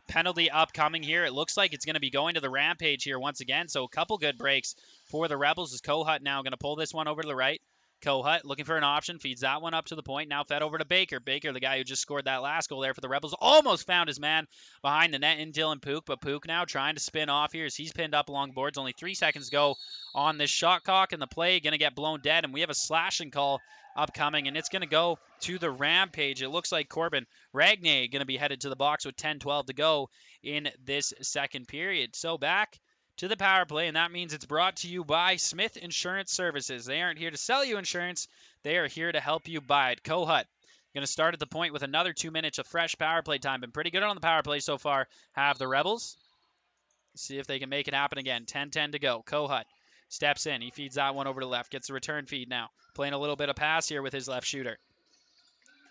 Penalty upcoming here. It looks like it's going to be going to the Rampage here once again. So a couple good breaks for the Rebels as Kohut now going to pull this one over to the right. Kohut looking for an option, feeds that one up to the point. Now fed over to Baker. Baker, the guy who just scored that last goal there for the Rebels, almost found his man behind the net in Dylan Pook. But Pook now trying to spin off here as he's pinned up along boards. Only 3 seconds to go on this shot clock, and the play going to get blown dead. And we have a slashing call upcoming, and it's going to go to the Rampage. It looks like Corbin Ragnier going to be headed to the box with 10-12 to go in this second period. So back to the power play, and that means it's brought to you by Smith Insurance Services. They aren't here to sell you insurance. They are here to help you buy it. Kohut going to start at the point with another 2 minutes of fresh power play time. Been pretty good on the power play so far, have the Rebels. See if they can make it happen again. 10-10 to go. Kohut steps in. He feeds that one over to the left. Gets the return feed now. Playing a little bit of pass here with his left shooter.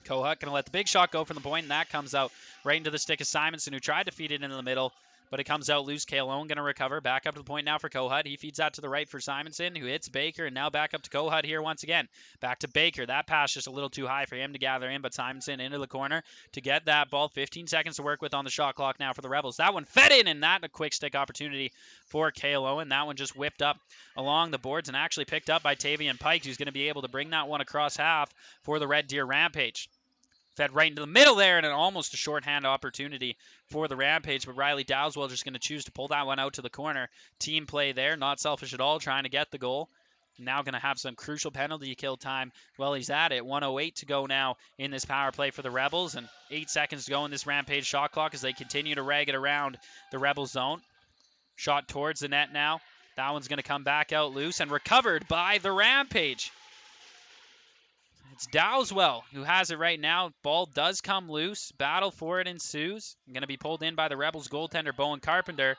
Kohut going to let the big shot go from the point, and that comes out right into the stick of Simonson, who tried to feed it into the middle, but it comes out loose. Kalone going to recover. Back up to the point now for Kohut. He feeds that to the right for Simonson, who hits Baker, and now back up to Kohut here once again. Back to Baker. That pass just a little too high for him to gather in, but Simonson into the corner to get that ball. 15 seconds to work with on the shot clock now for the Rebels. That one fed in, and that a quick stick opportunity for Kalone. That one just whipped up along the boards and actually picked up by Tavian Pike, who's going to be able to bring that one across half for the Red Deer Rampage. Fed right into the middle there, and almost a shorthand opportunity for the Rampage, but Riley Dowswell just going to choose to pull that one out to the corner. Team play there, not selfish at all, trying to get the goal. Now going to have some crucial penalty kill time while he's at it. 1:08 to go now in this power play for the Rebels, and 8 seconds to go in this Rampage shot clock as they continue to rag it around the Rebel zone. Shot towards the net now. That one's going to come back out loose and recovered by the Rampage. It's Dowswell who has it right now. Ball does come loose. Battle for it ensues. Going to be pulled in by the Rebels goaltender, Bowen Carpenter.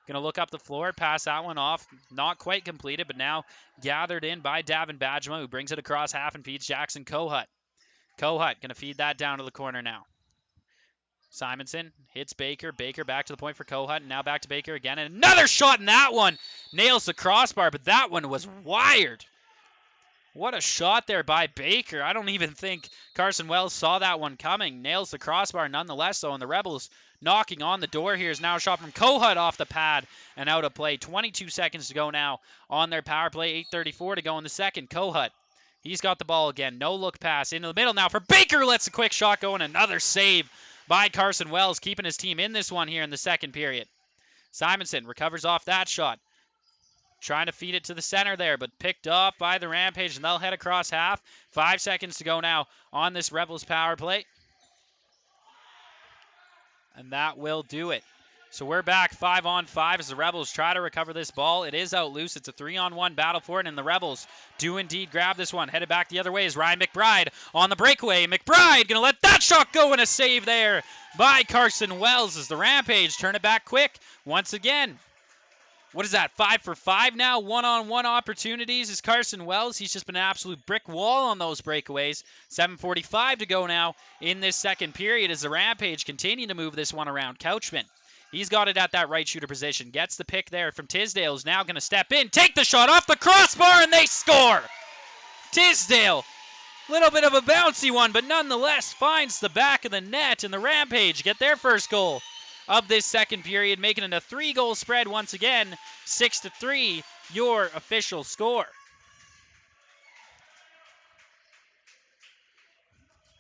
Going to look up the floor, pass that one off. Not quite completed, but now gathered in by Davin Badgema, who brings it across half and feeds Jackson Kohut. Kohut going to feed that down to the corner now. Simonson hits Baker. Baker back to the point for Kohut, and now back to Baker again. And another shot in that one. Nails the crossbar, but that one was wired. What a shot there by Baker. I don't even think Carson Wells saw that one coming. Nails the crossbar nonetheless, though, and the Rebels knocking on the door here is now a shot from Kohut off the pad and out of play. 22 seconds to go now on their power play. 8:34 to go in the second. Kohut, he's got the ball again. No look pass into the middle now for Baker. Lets a quick shot go, and another save by Carson Wells, keeping his team in this one here in the second period. Simonson recovers off that shot. Trying to feed it to the center there, but picked up by the Rampage, and they'll head across half. 5 seconds to go now on this Rebels power play. And that will do it. So we're back 5-on-5 as the Rebels try to recover this ball. It is out loose. It's a 3-on-1 battle for it, and the Rebels do indeed grab this one. Headed back the other way is Ryan McBride on the breakaway. McBride going to let that shot go, and a save there by Carson Wells as the Rampage turn it back quick once again. What is that, 5 for 5 now? One-on-one opportunities is Carson Wells. He's just been an absolute brick wall on those breakaways. 7:45 to go now in this second period as the Rampage continue to move this one around. Couchman, he's got it at that right shooter position. Gets the pick there from Tisdale, who's now going to step in, take the shot off the crossbar, and they score! Tisdale, little bit of a bouncy one, but nonetheless finds the back of the net, and the Rampage get their first goal of this second period, making it a 3-goal spread once again. 6-3, your official score.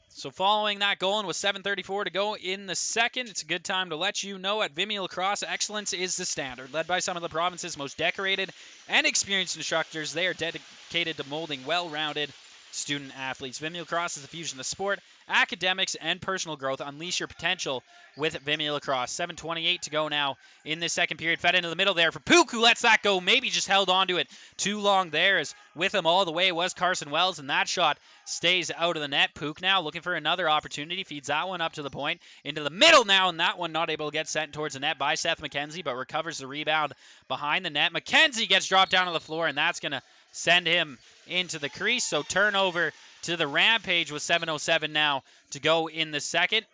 So following that goal, and with 7:34 to go in the second, it's a good time to let you know at Vimy Lacrosse, excellence is the standard. Led by some of the province's most decorated and experienced instructors, they are dedicated to molding well-rounded student athletes. Vimy Lacrosse is a fusion of sport, academics, and personal growth. Unleash your potential with Vimy Lacrosse. 7:28 to go now in this second period. Fed into the middle there for Pook, who lets that go. Maybe just held on to it too long there, as with him all the way was Carson Wells, and that shot stays out of the net. Pook now looking for another opportunity. Feeds that one up to the point. Into the middle now, and that one not able to get sent towards the net by Seth McKenzie, but recovers the rebound behind the net. McKenzie gets dropped down to the floor, and that's going to send him into the crease. So turnover to the Rampage with 7:07 now to go in the second.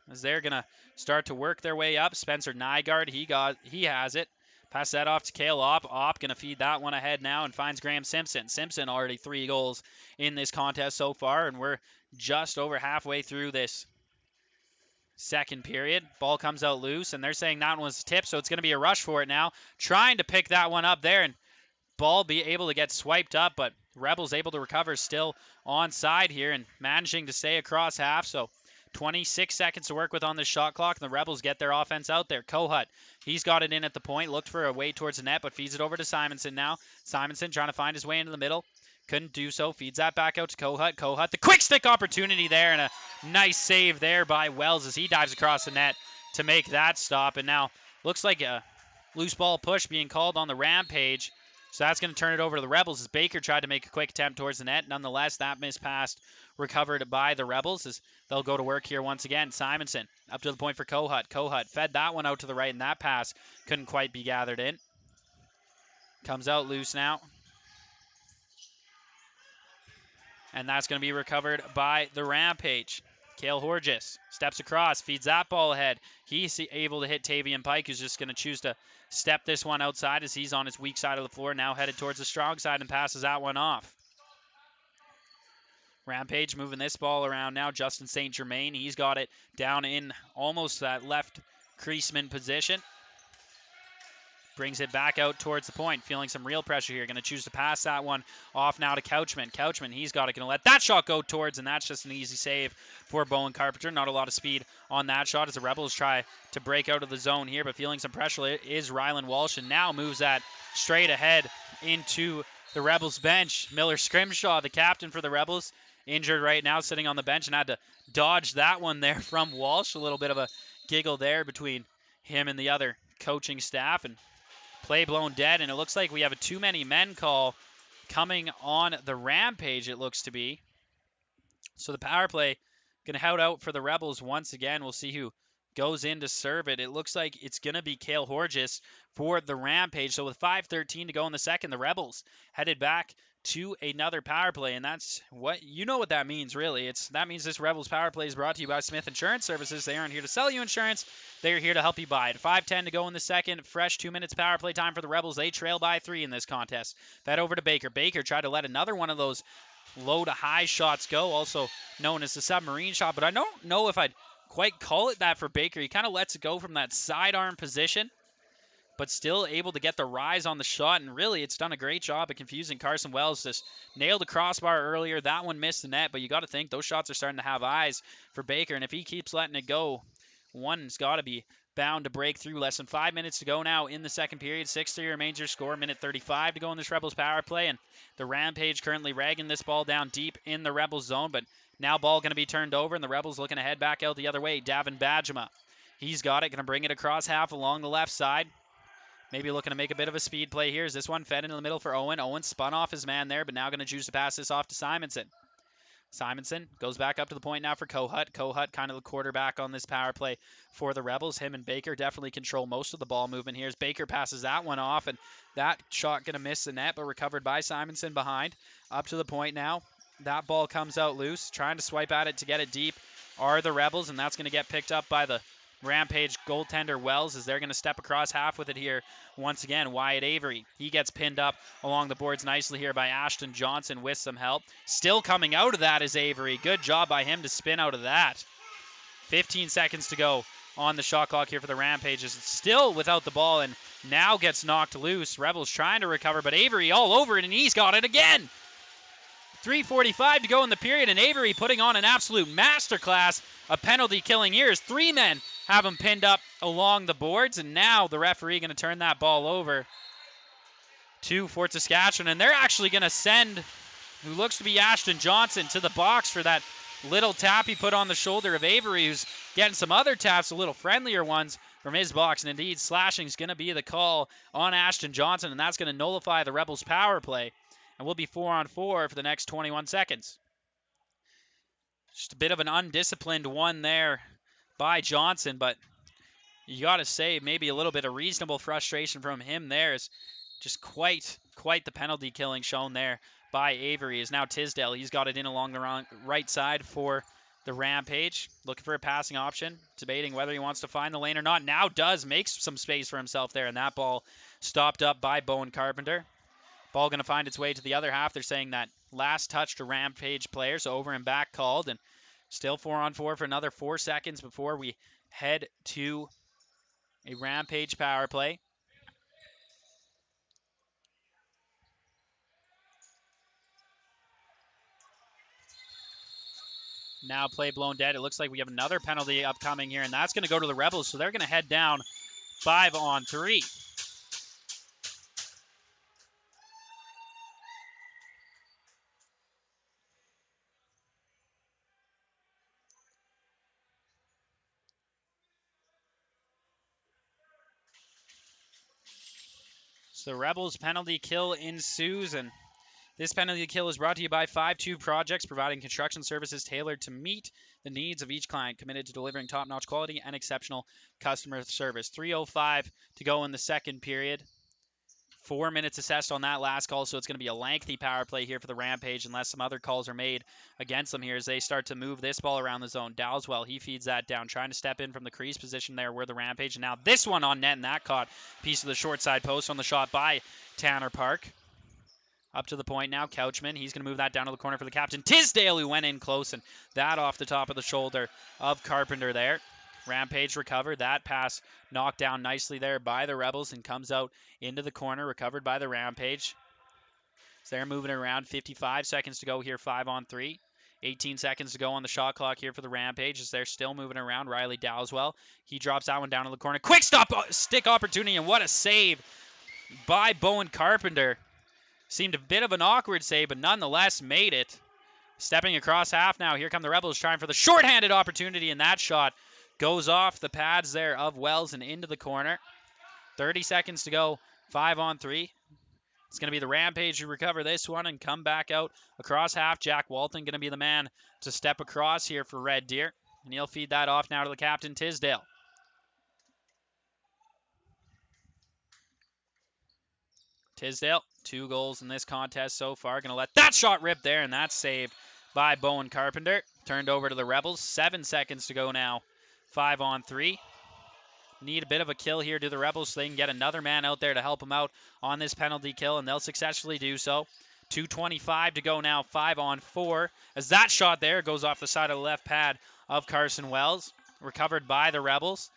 As they're going to start to work their way up. Spencer Nygaard, he has it. Pass that off to Cale Opp. Opp going to feed that one ahead now and finds Graham Simpson. Simpson already 3 goals in this contest so far, and we're just over halfway through this second period. Ball comes out loose, and they're saying that one was tipped, so it's going to be a rush for it now. Trying to pick that one up there, and ball be able to get swiped up, but Rebels able to recover still onside here and managing to stay across half. So 26 seconds to work with on the shot clock, and the Rebels get their offense out there. Kohut, he's got it in at the point, looked for a way towards the net, but feeds it over to Simonson now. Simonson trying to find his way into the middle. Couldn't do so. Feeds that back out to Kohut. Kohut, the quick stick opportunity there, and a nice save there by Wells as he dives across the net to make that stop. And now looks like a loose ball push being called on the Rampage. So that's going to turn it over to the Rebels as Baker tried to make a quick attempt towards the net. Nonetheless, that miss pass recovered by the Rebels as they'll go to work here once again. Simonson up to the point for Kohut. Kohut fed that one out to the right, and that pass couldn't quite be gathered in. Comes out loose now. And that's going to be recovered by the Rampage. Cale Horgis steps across, feeds that ball ahead. He's able to hit Tavian Pike, who's just going to choose to step this one outside as he's on his weak side of the floor, now headed towards the strong side and passes that one off. Rampage moving this ball around now. Justin St. Germain, he's got it down in almost that left creaseman position. Brings it back out towards the point, feeling some real pressure here. Going to choose to pass that one off now to Couchman. Couchman, he's got it. Going to let that shot go towards, and that's just an easy save for Bowen Carpenter. Not a lot of speed on that shot as the Rebels try to break out of the zone here, but feeling some pressure is Rylan Walsh, and now moves that straight ahead into the Rebels bench. Miller Scrimshaw, the captain for the Rebels, injured right now, sitting on the bench, and had to dodge that one there from Walsh. A little bit of a giggle there between him and the other coaching staff, and play blown dead, and it looks like we have a too many men call coming on the Rampage, it looks to be. So the power play going to head out for the Rebels once again. We'll see who goes in to serve it. It looks like it's going to be Cale Horgis for the Rampage. So with 5:13 to go in the second, the Rebels headed back to another power play, and that's what you know what that means, really. That means this Rebels power play is brought to you by Smith Insurance Services. They aren't here to sell you insurance, they are here to help you buy it. 5:10 to go in the second, fresh 2 minutes power play time for the Rebels. They trail by 3 in this contest. Fed over to Baker. Baker tried to let another one of those low to high shots go, also known as the submarine shot, but I don't know if I'd quite call it that for Baker. He kind of lets it go from that sidearm position, but still able to get the rise on the shot, and really it's done a great job of confusing Carson Wells. Just nailed the crossbar earlier. That one missed the net, but you got to think those shots are starting to have eyes for Baker, and if he keeps letting it go, one's got to be bound to break through. Less than 5 minutes to go now in the second period. 6-3 remains your score. Minute 35 to go in this Rebels power play, and the Rampage currently ragging this ball down deep in the Rebels zone, but now ball going to be turned over, and the Rebels looking to head back out the other way. Davin Badjama, he's got it, going to bring it across half along the left side. Maybe looking to make a bit of a speed play here. Is this one fed into the middle for Owen? Owen spun off his man there, but now going to choose to pass this off to Simonson. Simonson goes back up to the point now for Kohut. Kohut kind of the quarterback on this power play for the Rebels. Him and Baker definitely control most of the ball movement here as Baker passes that one off, and that shot going to miss the net, but recovered by Simonson behind. Up to the point now. That ball comes out loose. Trying to swipe at it to get it deep are the Rebels, and that's going to get picked up by the Rampage goaltender Wells as they're going to step across half with it here once again. Wyatt Avery, he gets pinned up along the boards nicely here by Ashton Johnson with some help. Still coming out of that is Avery. Good job by him to spin out of that. 15 seconds to go on the shot clock here for the Rampage. Is still without the ball and now gets knocked loose. Rebels trying to recover, but Avery all over it, and he's got it again. 3:45 to go in the period, and Avery putting on an absolute masterclass of penalty killing here as 3 men have him pinned up along the boards, and now the referee going to turn that ball over to Fort Saskatchewan, and they're actually going to send who looks to be Ashton Johnson to the box for that little tap he put on the shoulder of Avery, who's getting some other taps, a little friendlier ones from his box, and indeed slashing is going to be the call on Ashton Johnson, and that's going to nullify the Rebels power play, and we'll be 4-on-4 for the next 21 seconds. Just a bit of an undisciplined one there by Johnson, but you got to say maybe a little bit of reasonable frustration from him there. Is just quite the penalty killing shown there by Avery. Is now Tisdale. He's got it in along the right side for the Rampage. Looking for a passing option, debating whether he wants to find the lane or not. Now does make some space for himself there, and that ball stopped up by Bowen Carpenter. Ball going to find its way to the other half. They're saying that last touch to Rampage player, so over and back called, and still 4-on-4 for another 4 seconds before we head to a Rampage power play. Now play blown dead. It looks like we have another penalty upcoming here, and that's going to go to the Rebels, so they're going to head down 5-on-3. So the Rebels penalty kill ensues, and this penalty kill is brought to you by 5-2 Projects, providing construction services tailored to meet the needs of each client, committed to delivering top-notch quality and exceptional customer service. 3:05 to go in the second period. 4 minutes assessed on that last call, so it's going to be a lengthy power play here for the Rampage unless some other calls are made against them here as they start to move this ball around the zone. Dowswell, he feeds that down, trying to step in from the crease position there where the Rampage. And now this one on net, and that caught piece of the short side post on the shot by Tanner Park. Up to the point now, Couchman. He's going to move that down to the corner for the captain, Tisdale, who went in close, and that off the top of the shoulder of Carpenter there. Rampage recovered. That pass knocked down nicely there by the Rebels and comes out into the corner, recovered by the Rampage. So they're moving it around. 55 seconds to go here, 5-on-3. 18 seconds to go on the shot clock here for the Rampage as they're still moving around. Riley Dowswell, he drops that one down to the corner. Quick stop stick opportunity, and what a save by Bowen Carpenter. Seemed a bit of an awkward save, but nonetheless made it. Stepping across half now. Here come the Rebels trying for the shorthanded opportunity, and that shot goes off the pads there of Wells and into the corner. 30 seconds to go, 5-on-3. It's going to be the Rampage who recover this one and come back out across half. Jack Walton going to be the man to step across here for Red Deer, and he'll feed that off now to the captain, Tisdale. Tisdale, 2 goals in this contest so far. Going to let that shot rip there, and that's saved by Bowen Carpenter. Turned over to the Rebels. 7 seconds to go now. 5-on-3. Need a bit of a kill here to the Rebels so they can get another man out there to help them out on this penalty kill, and they'll successfully do so. 2:25 to go now. 5-on-4. As that shot there goes off the side of the left pad of Carson Wells. Recovered by the Rebels.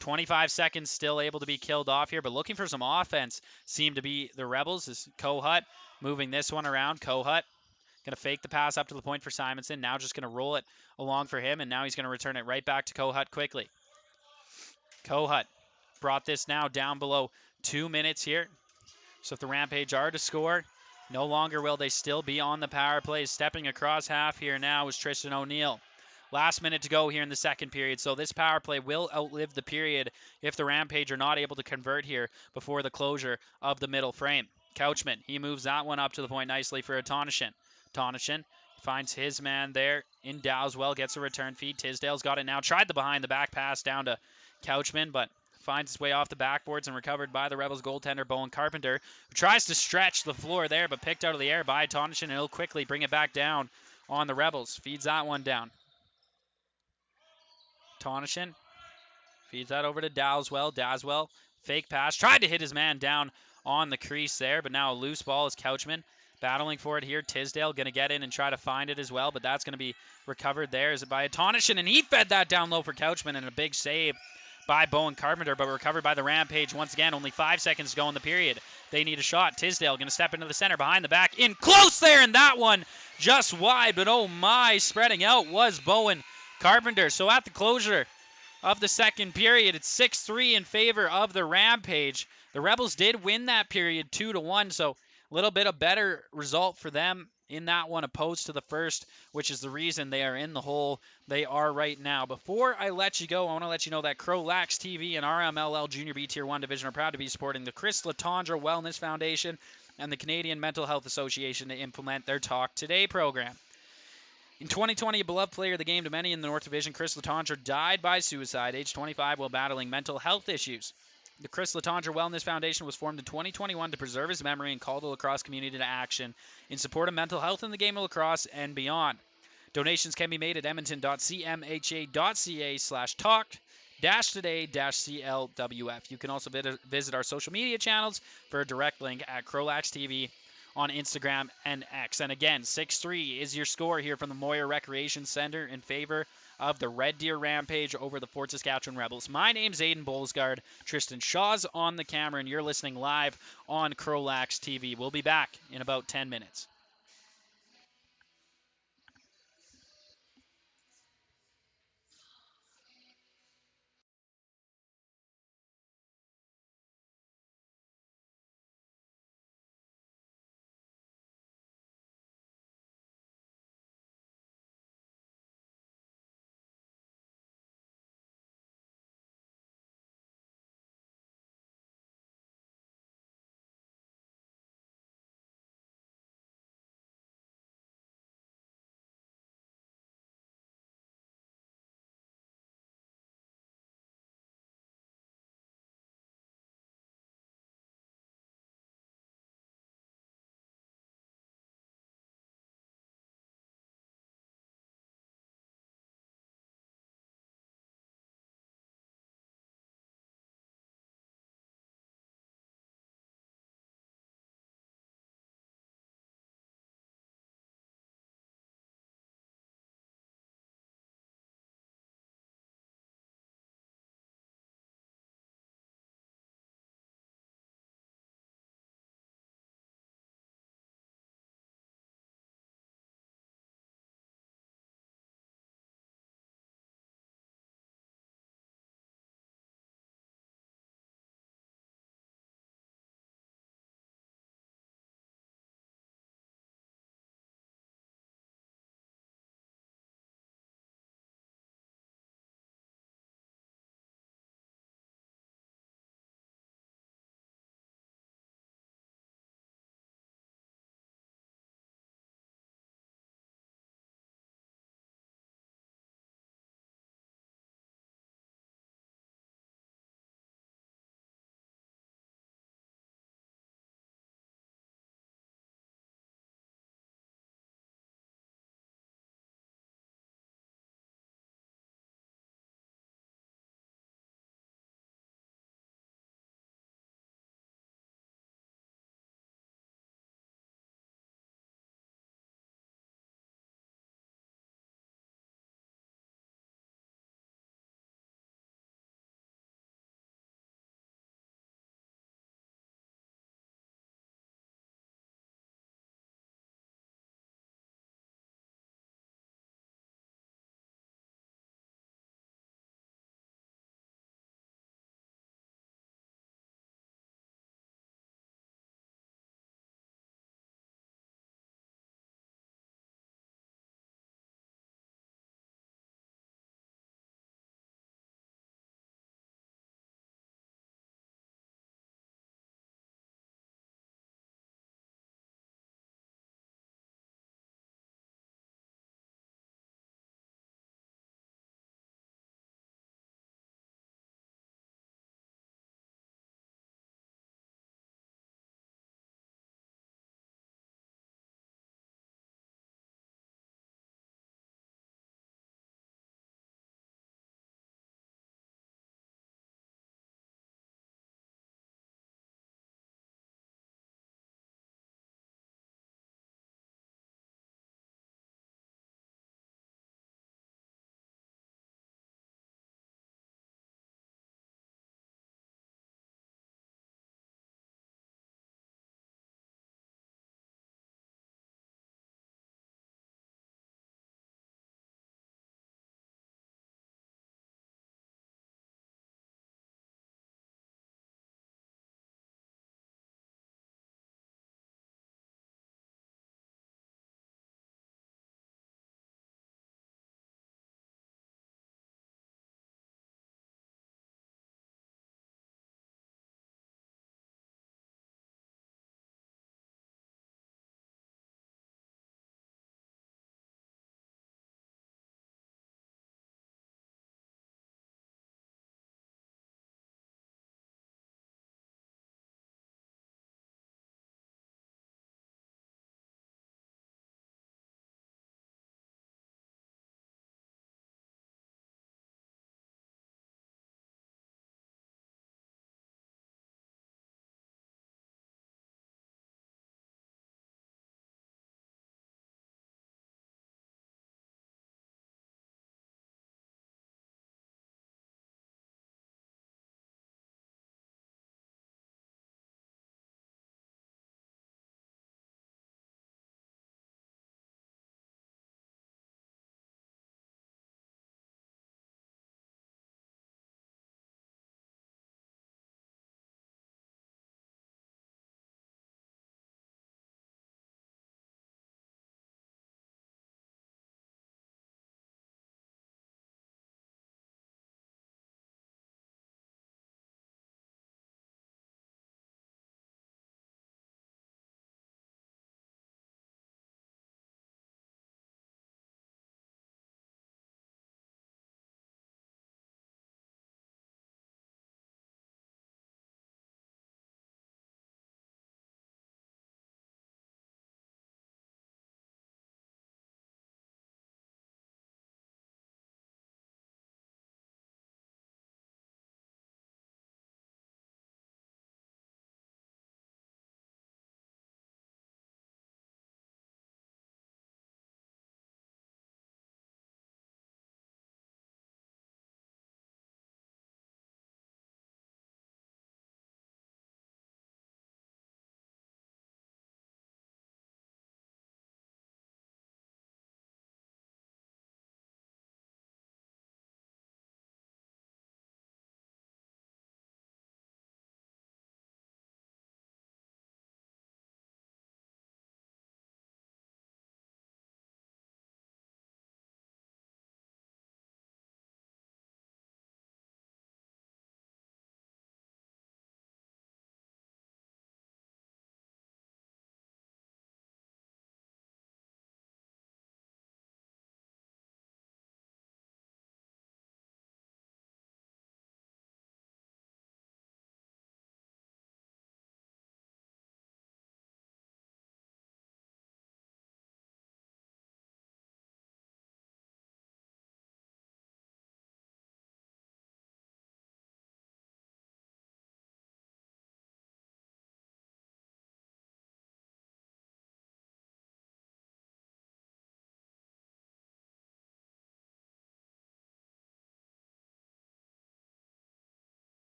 25 seconds still able to be killed off here, but looking for some offense seem to be the Rebels. Is Kohut moving this one around. Kohut going to fake the pass up to the point for Simonson. Now just going to roll it along for him, and now he's going to return it right back to Kohut quickly. Kohut brought this now down below 2 minutes here. So if the Rampage are to score, no longer will they still be on the power play. Stepping across half here now is Tristan O'Neill. Last minute to go here in the second period, so this power play will outlive the period if the Rampage are not able to convert here before the closure of the middle frame. Couchman, he moves that one up to the point nicely for Tonnishin. Tonnishin finds his man there in Dowswell, gets a return feed. Tisdale's got it now. Tried the behind-the-back pass down to Couchman, but finds his way off the backboards and recovered by the Rebels goaltender, Bowen Carpenter, who tries to stretch the floor there, but picked out of the air by Tonnishin, and he'll quickly bring it back down on the Rebels. Feeds that one down. Tonnishin feeds that over to Dowswell. Dowswell, fake pass. Tried to hit his man down on the crease there, but now a loose ball is Couchman battling for it here. Tisdale going to get in and try to find it as well, but that's going to be recovered there. Is it by Tonnishin, and he fed that down low for Couchman, and a big save by Bowen Carpenter, but recovered by the Rampage once again. Only 5 seconds to go in the period. They need a shot. Tisdale going to step into the center behind the back. In close there, and that one just wide, but oh my, spreading out was Bowen Carpenter. So at the closure of the second period, it's 6-3 in favor of the Rampage. The Rebels did win that period 2-1, so a little bit of better result for them in that one opposed to the first, which is the reason they are in the hole they are right now. Before I let you go, I want to let you know that CROW LAX TV and RMLL Junior B Tier 1 Division are proud to be supporting the Chris Latondra Wellness Foundation and the Canadian Mental Health Association to implement their Talk Today program. In 2020, a beloved player of the game to many in the North Division, Chris Latondra died by suicide, age 25, while battling mental health issues. The Chris Latondra Wellness Foundation was formed in 2021 to preserve his memory and call the lacrosse community to action in support of mental health in the game of lacrosse and beyond. Donations can be made at edmonton.cmha.ca/talk-today-CLWF. You can also visit our social media channels for a direct link at CROW LAX TV on Instagram and X. And again, 6-3 is your score here from the Moyer Recreation Center in favor of the Red Deer Rampage over the Fort Saskatchewan Rebels. My name's Aiden Bolsgard. Tristan Shaw's on the camera, and you're listening live on CROW LAX TV. We'll be back in about 10 minutes.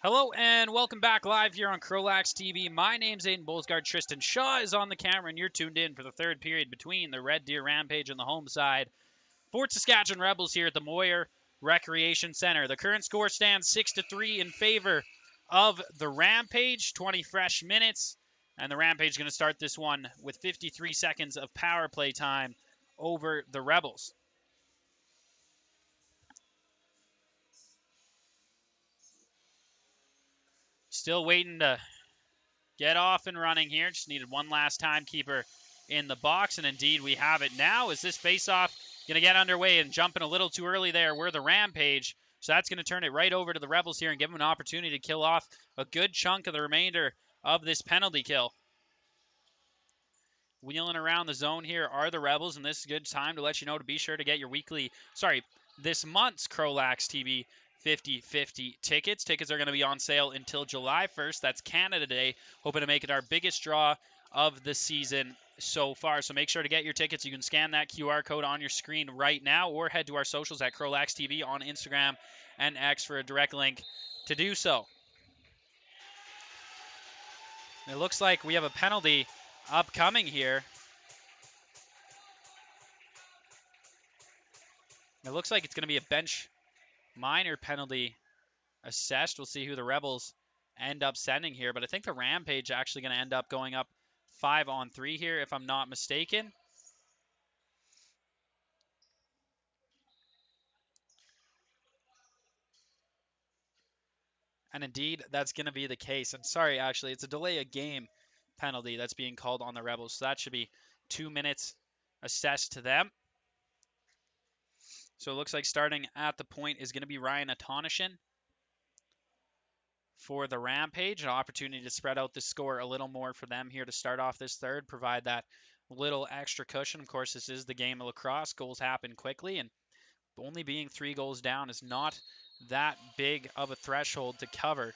Hello and welcome back live here on CROW LAX TV. My name's Aiden Bolsgaard. Tristan Shaw is on the camera, and you're tuned in for the third period between the Red Deer Rampage and the home side. Fort Saskatchewan Rebels here at the Moyer Recreation Center. The current score stands 6-3 in favor of the Rampage. 20 fresh minutes, and the Rampage is going to start this one with 53 seconds of power play time over the Rebels. Still waiting to get off and running here. Just needed one last timekeeper in the box, and indeed we have it now. Is this face-off going to get underway and jumping a little too early there? We're the Rampage, so that's going to turn it right over to the Rebels here and give them an opportunity to kill off a good chunk of the remainder of this penalty kill. Wheeling around the zone here are the Rebels, and this is a good time to let you know to be sure to get your this month's CROW LAX TV 50/50 tickets. Tickets are going to be on sale until July 1st. That's Canada Day. Hoping to make it our biggest draw of the season so far. So make sure to get your tickets. You can scan that QR code on your screen right now or head to our socials at CROW LAX TV on Instagram and X for a direct link to do so. It looks like we have a penalty upcoming here. It looks like it's going to be a bench minor penalty assessed. We'll see who the Rebels end up sending here, but I think the Rampage actually going to end up going up 5-on-3 here, if I'm not mistaken. And indeed, that's going to be the case. And sorry, actually, it's a delay of game penalty that's being called on the Rebels, so that should be 2 minutes assessed to them. So it looks like starting at the point is going to be Ryan Atonishin for the Rampage. An opportunity to spread out the score a little more for them here to start off this third, provide that little extra cushion. Of course, this is the game of lacrosse. Goals happen quickly, and only being 3 goals down is not that big of a threshold to cover.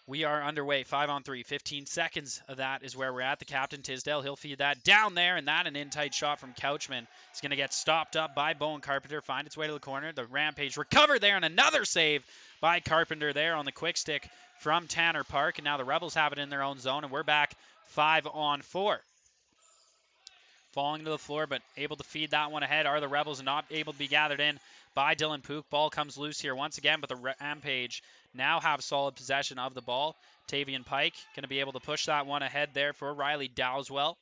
We are underway, 5-on-3, 15 seconds of that is where we're at. The captain, Tisdale, he'll feed that down there, and that an in-tight shot from Couchman. It's going to get stopped up by Bowen Carpenter, find its way to the corner. The Rampage recover there, and another save by Carpenter there on the quick stick from Tanner Park. And now the Rebels have it in their own zone, and we're back 5-on-4. Falling to the floor, but able to feed that one ahead are the Rebels, and not able to be gathered in by Dylan Pook. Ball comes loose here once again, but the Rampage now have solid possession of the ball. Tavian Pike going to be able to push that one ahead there for Riley Dowswell.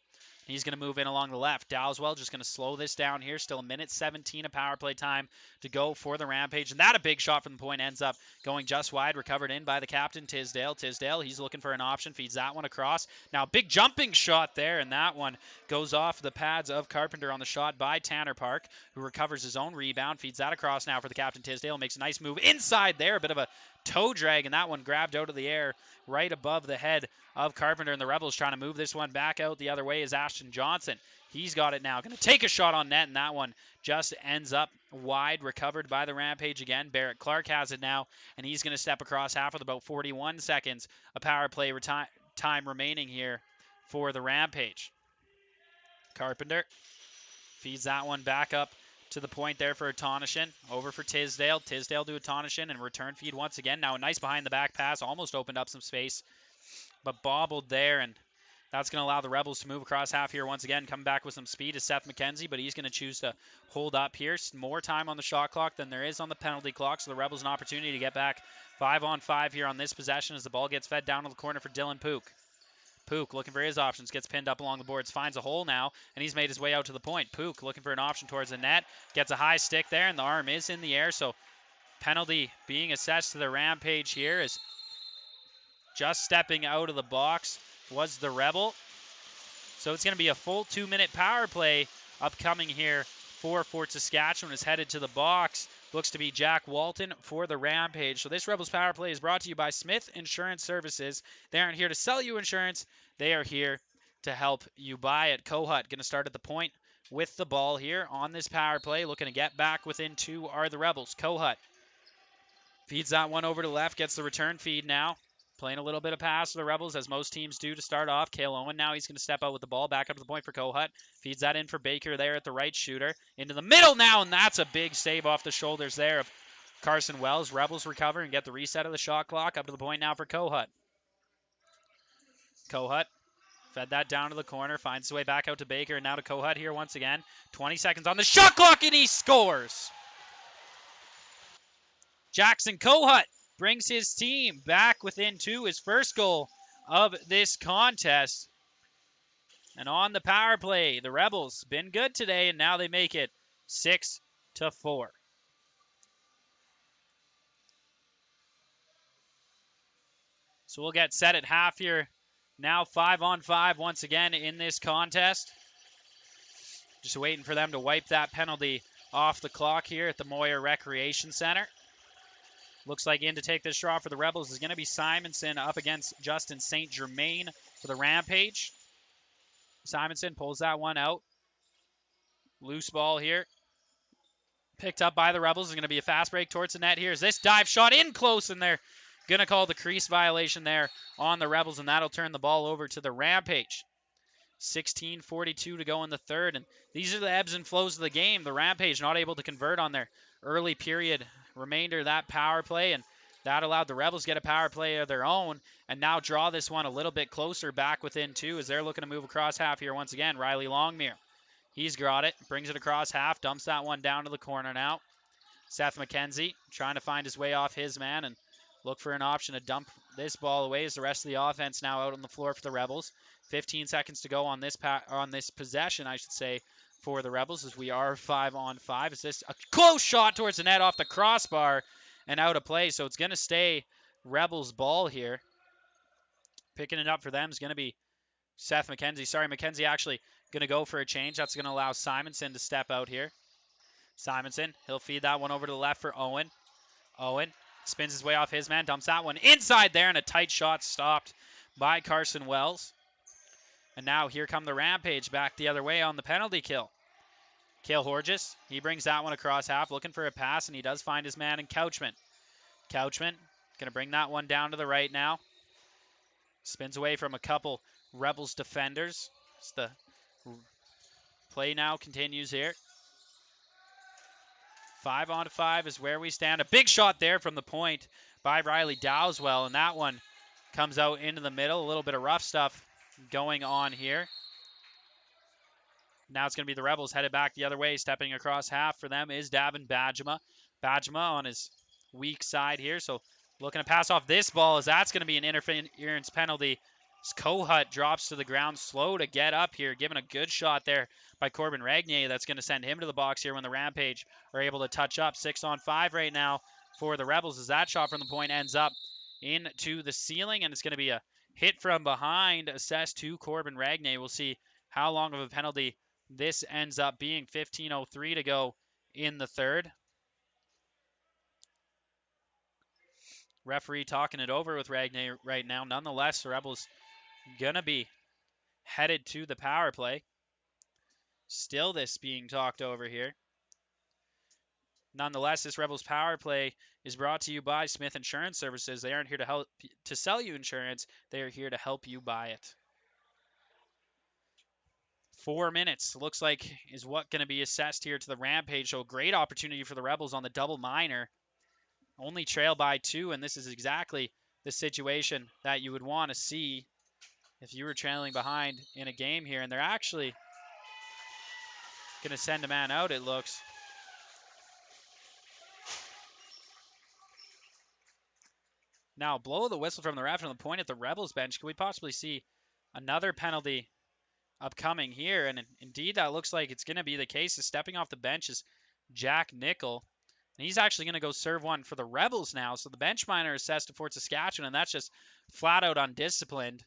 He's going to move in along the left. Dowswell just going to slow this down here. Still a minute 17 of power play time to go for the Rampage. And that a big shot from the point ends up going just wide. Recovered in by the captain, Tisdale. Tisdale, he's looking for an option. Feeds that one across. Now big jumping shot there. And that one goes off the pads of Carpenter on the shot by Tanner Park, who recovers his own rebound. Feeds that across now for the captain, Tisdale. Makes a nice move inside there. A bit of a toe drag, and that one grabbed out of the air right above the head of Carpenter, and the Rebels trying to move this one back out the other way is Ashton Johnson. He's got it now. Going to take a shot on net, and that one just ends up wide, recovered by the Rampage again. Barrett Clark has it now, and he's going to step across half with about 41 seconds of power play time remaining here for the Rampage. Carpenter feeds that one back up to the point there for Atonishin. Over for Tisdale. Tisdale to Atonishin, and return feed once again. Now a nice behind-the-back pass. Almost opened up some space, but bobbled there, and that's going to allow the Rebels to move across half here once again. Come back with some speed is Seth McKenzie, but he's going to choose to hold up here. More time on the shot clock than there is on the penalty clock, so the Rebels an opportunity to get back 5-on-5 here on this possession as the ball gets fed down to the corner for Dylan Pook. Pook looking for his options, gets pinned up along the boards, finds a hole now, and he's made his way out to the point. Pook looking for an option towards the net, gets a high stick there, and the arm is in the air, so penalty being assessed to the Rampage here is just stepping out of the box was the Rebel. So it's going to be a full 2-minute power play upcoming here for Fort Saskatchewan. Is headed to the box. Looks to be Jack Walton for the Rampage. So this Rebels power play is brought to you by Smith Insurance Services. They aren't here to sell you insurance. They are here to help you buy it. Kohut going to start at the point with the ball here on this power play. Looking to get back within 2 are the Rebels. Kohut feeds that one over to the left. Gets the return feed now. Playing a little bit of pass to the Rebels, as most teams do to start off. Cale Owen now, he's going to step out with the ball. Back up to the point for Kohut. Feeds that in for Baker there at the right shooter. Into the middle now, and that's a big save off the shoulders there of Carson Wells. Rebels recover and get the reset of the shot clock. Up to the point now for Kohut. Kohut fed that down to the corner. Finds his way back out to Baker. And now to Kohut here once again. 20 seconds on the shot clock, and he scores. Jackson Kohut brings his team back within 2. His first goal of this contest. And on the power play, the Rebels been good today, and now they make it 6-4. So we'll get set at half here. Now 5-on-5 once again in this contest. Just waiting for them to wipe that penalty off the clock here at the Moyer Recreation Center. Looks like in to take this draw for the Rebels is going to be Simonson up against Justin St. Germain for the Rampage. Simonson pulls that one out. Loose ball here. Picked up by the Rebels. Is going to be a fast break towards the net here. Is this dive shot in close, and they're going to call the crease violation there on the Rebels, and that'll turn the ball over to the Rampage. 16:42 to go in the third, and these are the ebbs and flows of the game. The Rampage not able to convert on their early period remainder of that power play, and that allowed the Rebels get a power play of their own and now draw this one a little bit closer back within 2 as they're looking to move across half here once again. Riley Longmire. He's got it, brings it across half, dumps that one down to the corner now. Seth McKenzie trying to find his way off his man and look for an option to dump this ball away as the rest of the offense now out on the floor for the Rebels. 15 seconds to go on this possession, I should say, for the Rebels as we are 5-on-5. Is this a close shot towards the net off the crossbar and out of play? So it's going to stay Rebels ball here. Picking it up for them is going to be Seth McKenzie. Sorry, McKenzie actually going to go for a change. That's going to allow Simonson to step out here. Simonson, he'll feed that one over to the left for Owen. Owen spins his way off his man, dumps that one inside there, and a tight shot stopped by Carson Wells. And now here come the Rampage back the other way on the penalty kill. Cale Horges, he brings that one across half, looking for a pass, and he does find his man in Couchman. Couchman going to bring that one down to the right now. Spins away from a couple Rebels defenders. It's the play now continues here. 5-on-5 is where we stand. A big shot there from the point by Riley Dowswell, and that one comes out into the middle. A little bit of rough stuff going on here. Now it's going to be the Rebels headed back the other way. Stepping across half for them is Davin Bajema. Bajema on his weak side here, so looking to pass off this ball as that's going to be an interference penalty. Kohut drops to the ground, slow to get up here, given a good shot there by Corbin Regnier. That's going to send him to the box here when the Rampage are able to touch up. 6-on-5 right now for the Rebels as that shot from the point ends up into the ceiling, and it's going to be a hit from behind assessed to Corbin Regnier. We'll see how long of a penalty this ends up being. 15:03 to go in the third. Referee talking it over with Regnier right now. Nonetheless, the Rebels going to be headed to the power play. Still this being talked over here. Nonetheless, this Rebels power play is brought to you by Smith Insurance Services. They aren't here to help to sell you insurance. They are here to help you buy it. 4 minutes looks like is what going to be assessed here to the Rampage. So great opportunity for the Rebels on the double minor. Only trail by 2, and this is exactly the situation that you would want to see if you were trailing behind in a game here. And they're actually going to send a man out, it looks. Now, blow the whistle from the ref from the point at the Rebels bench. Could we possibly see another penalty upcoming here? And indeed, that looks like it's going to be the case. Stepping off the bench is Jack Nickel. And he's actually going to go serve one for the Rebels now. So the bench minor assessed to Fort Saskatchewan, and that's just flat out undisciplined.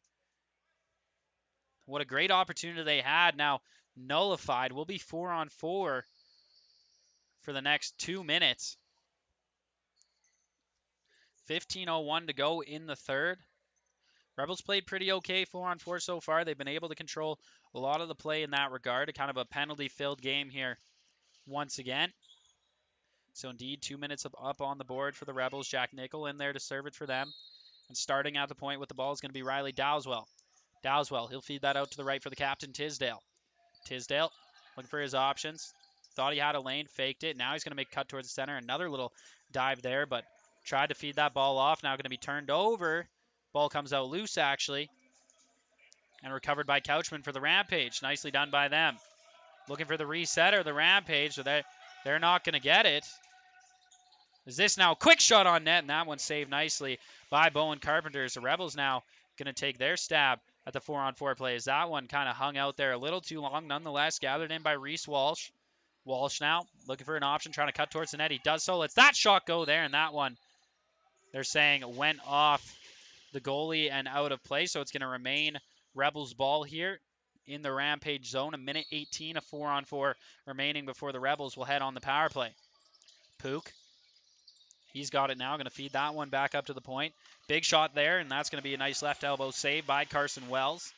What a great opportunity they had. Now nullified. We'll be 4-on-4 for the next 2 minutes. 15:01 to go in the third. Rebels played pretty okay 4-on-4 so far. They've been able to control a lot of the play in that regard. A kind of a penalty-filled game here once again. So indeed, 2 minutes up on the board for the Rebels. Jack Nickel in there to serve it for them. And starting at the point with the ball is going to be Riley Dowswell. Dowswell, he'll feed that out to the right for the captain, Tisdale. Tisdale looking for his options. Thought he had a lane, faked it. Now he's going to make a cut towards the center. Another little dive there, but tried to feed that ball off. Now going to be turned over. Ball comes out loose, actually, and recovered by Couchman for the Rampage. Nicely done by them. Looking for the reset or the Rampage, so they're not going to get it. Is this now a quick shot on net, and that one saved nicely by Bowen Carpenters. The Rebels now going to take their stab at the 4-on-4 plays. That one kind of hung out there a little too long. Nonetheless, gathered in by Reese Walsh. Walsh now looking for an option, trying to cut towards the net. He does so. Lets that shot go there, and that one, they're saying, went off the goalie and out of play. So it's going to remain Rebels ball here in the Rampage zone. A minute 18 of 4-on-4 remaining before the Rebels will head on the power play. Pook. He's got it now. Going to feed that one back up to the point. Big shot there, and that's going to be a nice left elbow save by Carson Wells.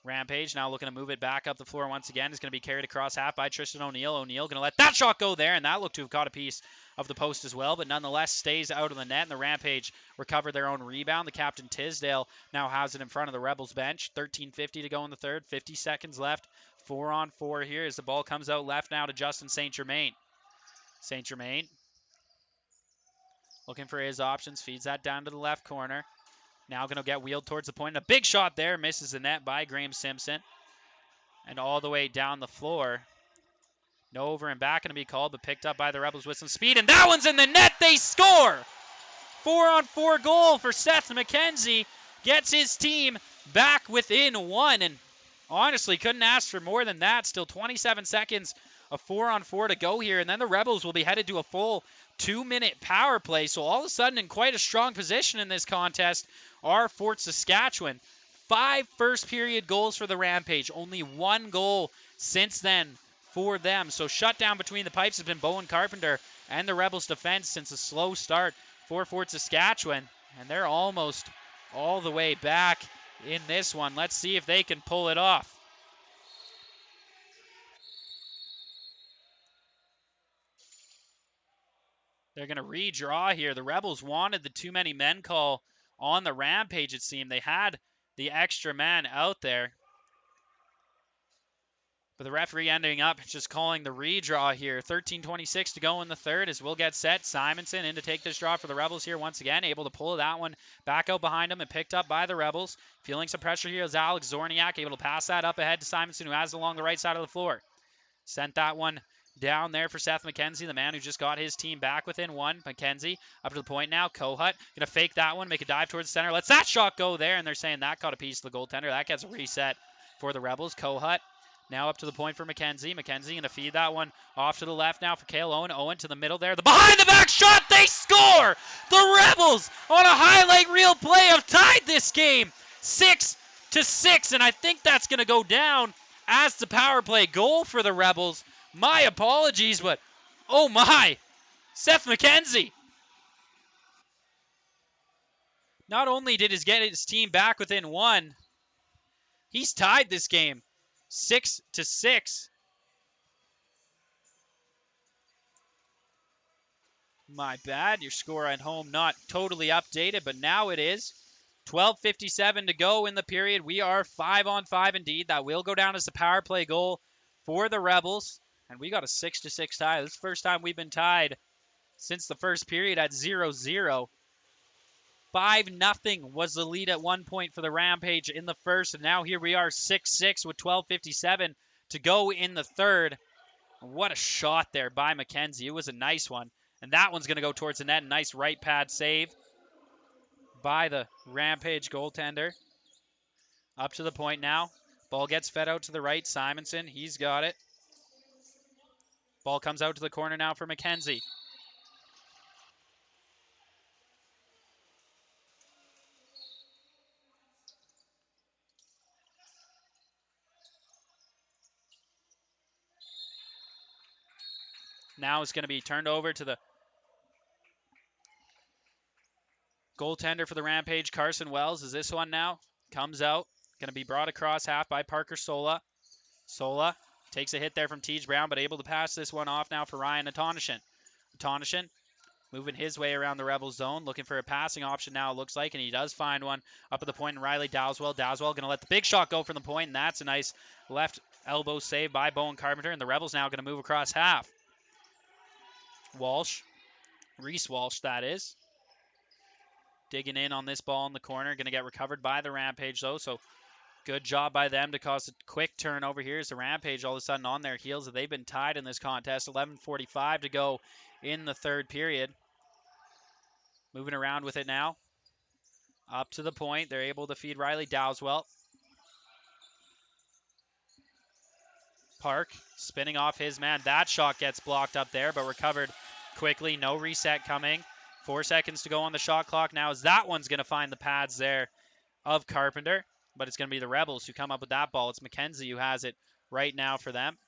Rampage now looking to move it back up the floor once again. It's going to be carried across half by Tristan O'Neill. O'Neill going to let that shot go there, and that looked to have caught a piece of the post as well, but nonetheless stays out of the net, and the Rampage recovered their own rebound. The captain, Tisdale, now has it in front of the Rebels bench. 13:50 to go in the third. 50 seconds left. 4-on-4 here as the ball comes out left now to Justin St. Germain. St. Germain looking for his options. Feeds that down to the left corner. Now going to get wheeled towards the point. A big shot there. Misses the net by Graham Simpson. And all the way down the floor. No over and back going to be called, but picked up by the Rebels with some speed. And that one's in the net. They score! 4-on-4 goal for Seth McKenzie. Gets his team back within one. And honestly, couldn't ask for more than that. Still 27 seconds of 4-on-4 to go here. And then the Rebels will be headed to a full 2-minute power play. So all of a sudden in quite a strong position in this contest are Fort Saskatchewan. 5 first period goals for the Rampage. Only 1 goal since then for them. So shutdown between the pipes has been Bowen Carpenter and the Rebels defense since a slow start for Fort Saskatchewan. And they're almost all the way back in this one. Let's see if they can pull it off. They're going to redraw here. The Rebels wanted the too many men call on the Rampage, it seemed. They had the extra man out there. But the referee ending up just calling the redraw here. 13:26 to go in the third as we'll get set. Simonson in to take this draw for the Rebels here once again. Able to pull that one back out behind him and picked up by the Rebels. Feeling some pressure here is Alex Zorniak. Able to pass that up ahead to Simonson, who has it along the right side of the floor. Sent that one down there for Seth McKenzie, the man who just got his team back within one. McKenzie up to the point now. Kohut going to fake that one, make a dive towards the center. Lets that shot go there, and they're saying that caught a piece of the goaltender. That gets a reset for the Rebels. Kohut now up to the point for McKenzie. McKenzie going to feed that one off to the left now for Cale Owen. Owen to the middle there. The behind-the-back shot, they score! The Rebels on a highlight reel play have tied this game 6-6, and I think that's going to go down as the power play goal for the Rebels. My apologies, but oh my, Seth McKenzie. Not only did he get his team back within one, he's tied this game 6-6. My bad, your score at home not totally updated, but now it is. 12:57 to go in the period. We are 5-on-5 indeed. That will go down as the power play goal for the Rebels. And we got a 6-6 tie. This is the first time we've been tied since the first period at 0-0. 5-0 was the lead at one point for the Rampage in the first. And now here we are 6-6 with 12:57 to go in the third. What a shot there by McKenzie. It was a nice one. And that one's going to go towards the net. Nice right pad save by the Rampage goaltender. Up to the point now. Ball gets fed out to the right. Simonson, he's got it. Ball comes out to the corner now for McKenzie. Now it's going to be turned over to the goaltender for the Rampage, Carson Wells. Is this one now? Comes out. Going to be brought across half by Parker Sola. Sola takes a hit there from Tej Brown, but able to pass this one off now for Ryan Atonishin. Atonishin moving his way around the Rebels zone, looking for a passing option now, it looks like, and he does find one up at the point. And Riley Dowswell going to let the big shot go from the point, and that's a nice left elbow save by Bowen Carpenter, and the Rebels now going to move across half. Walsh, Reese Walsh, that is, digging in on this ball in the corner, going to get recovered by the Rampage, though, so good job by them to cause a quick turnover here as the Rampage all of a sudden on their heels. They've been tied in this contest. 11:45 to go in the third period. Moving around with it now. Up to the point. They're able to feed Riley Dowswell. Park spinning off his man. That shot gets blocked up there, but recovered quickly. No reset coming. 4 seconds to go on the shot clock now as that one's going to find the pads there of Carpenter. But it's going to be the Rebels who come up with that ball. It's McKenzie who has it right now for them.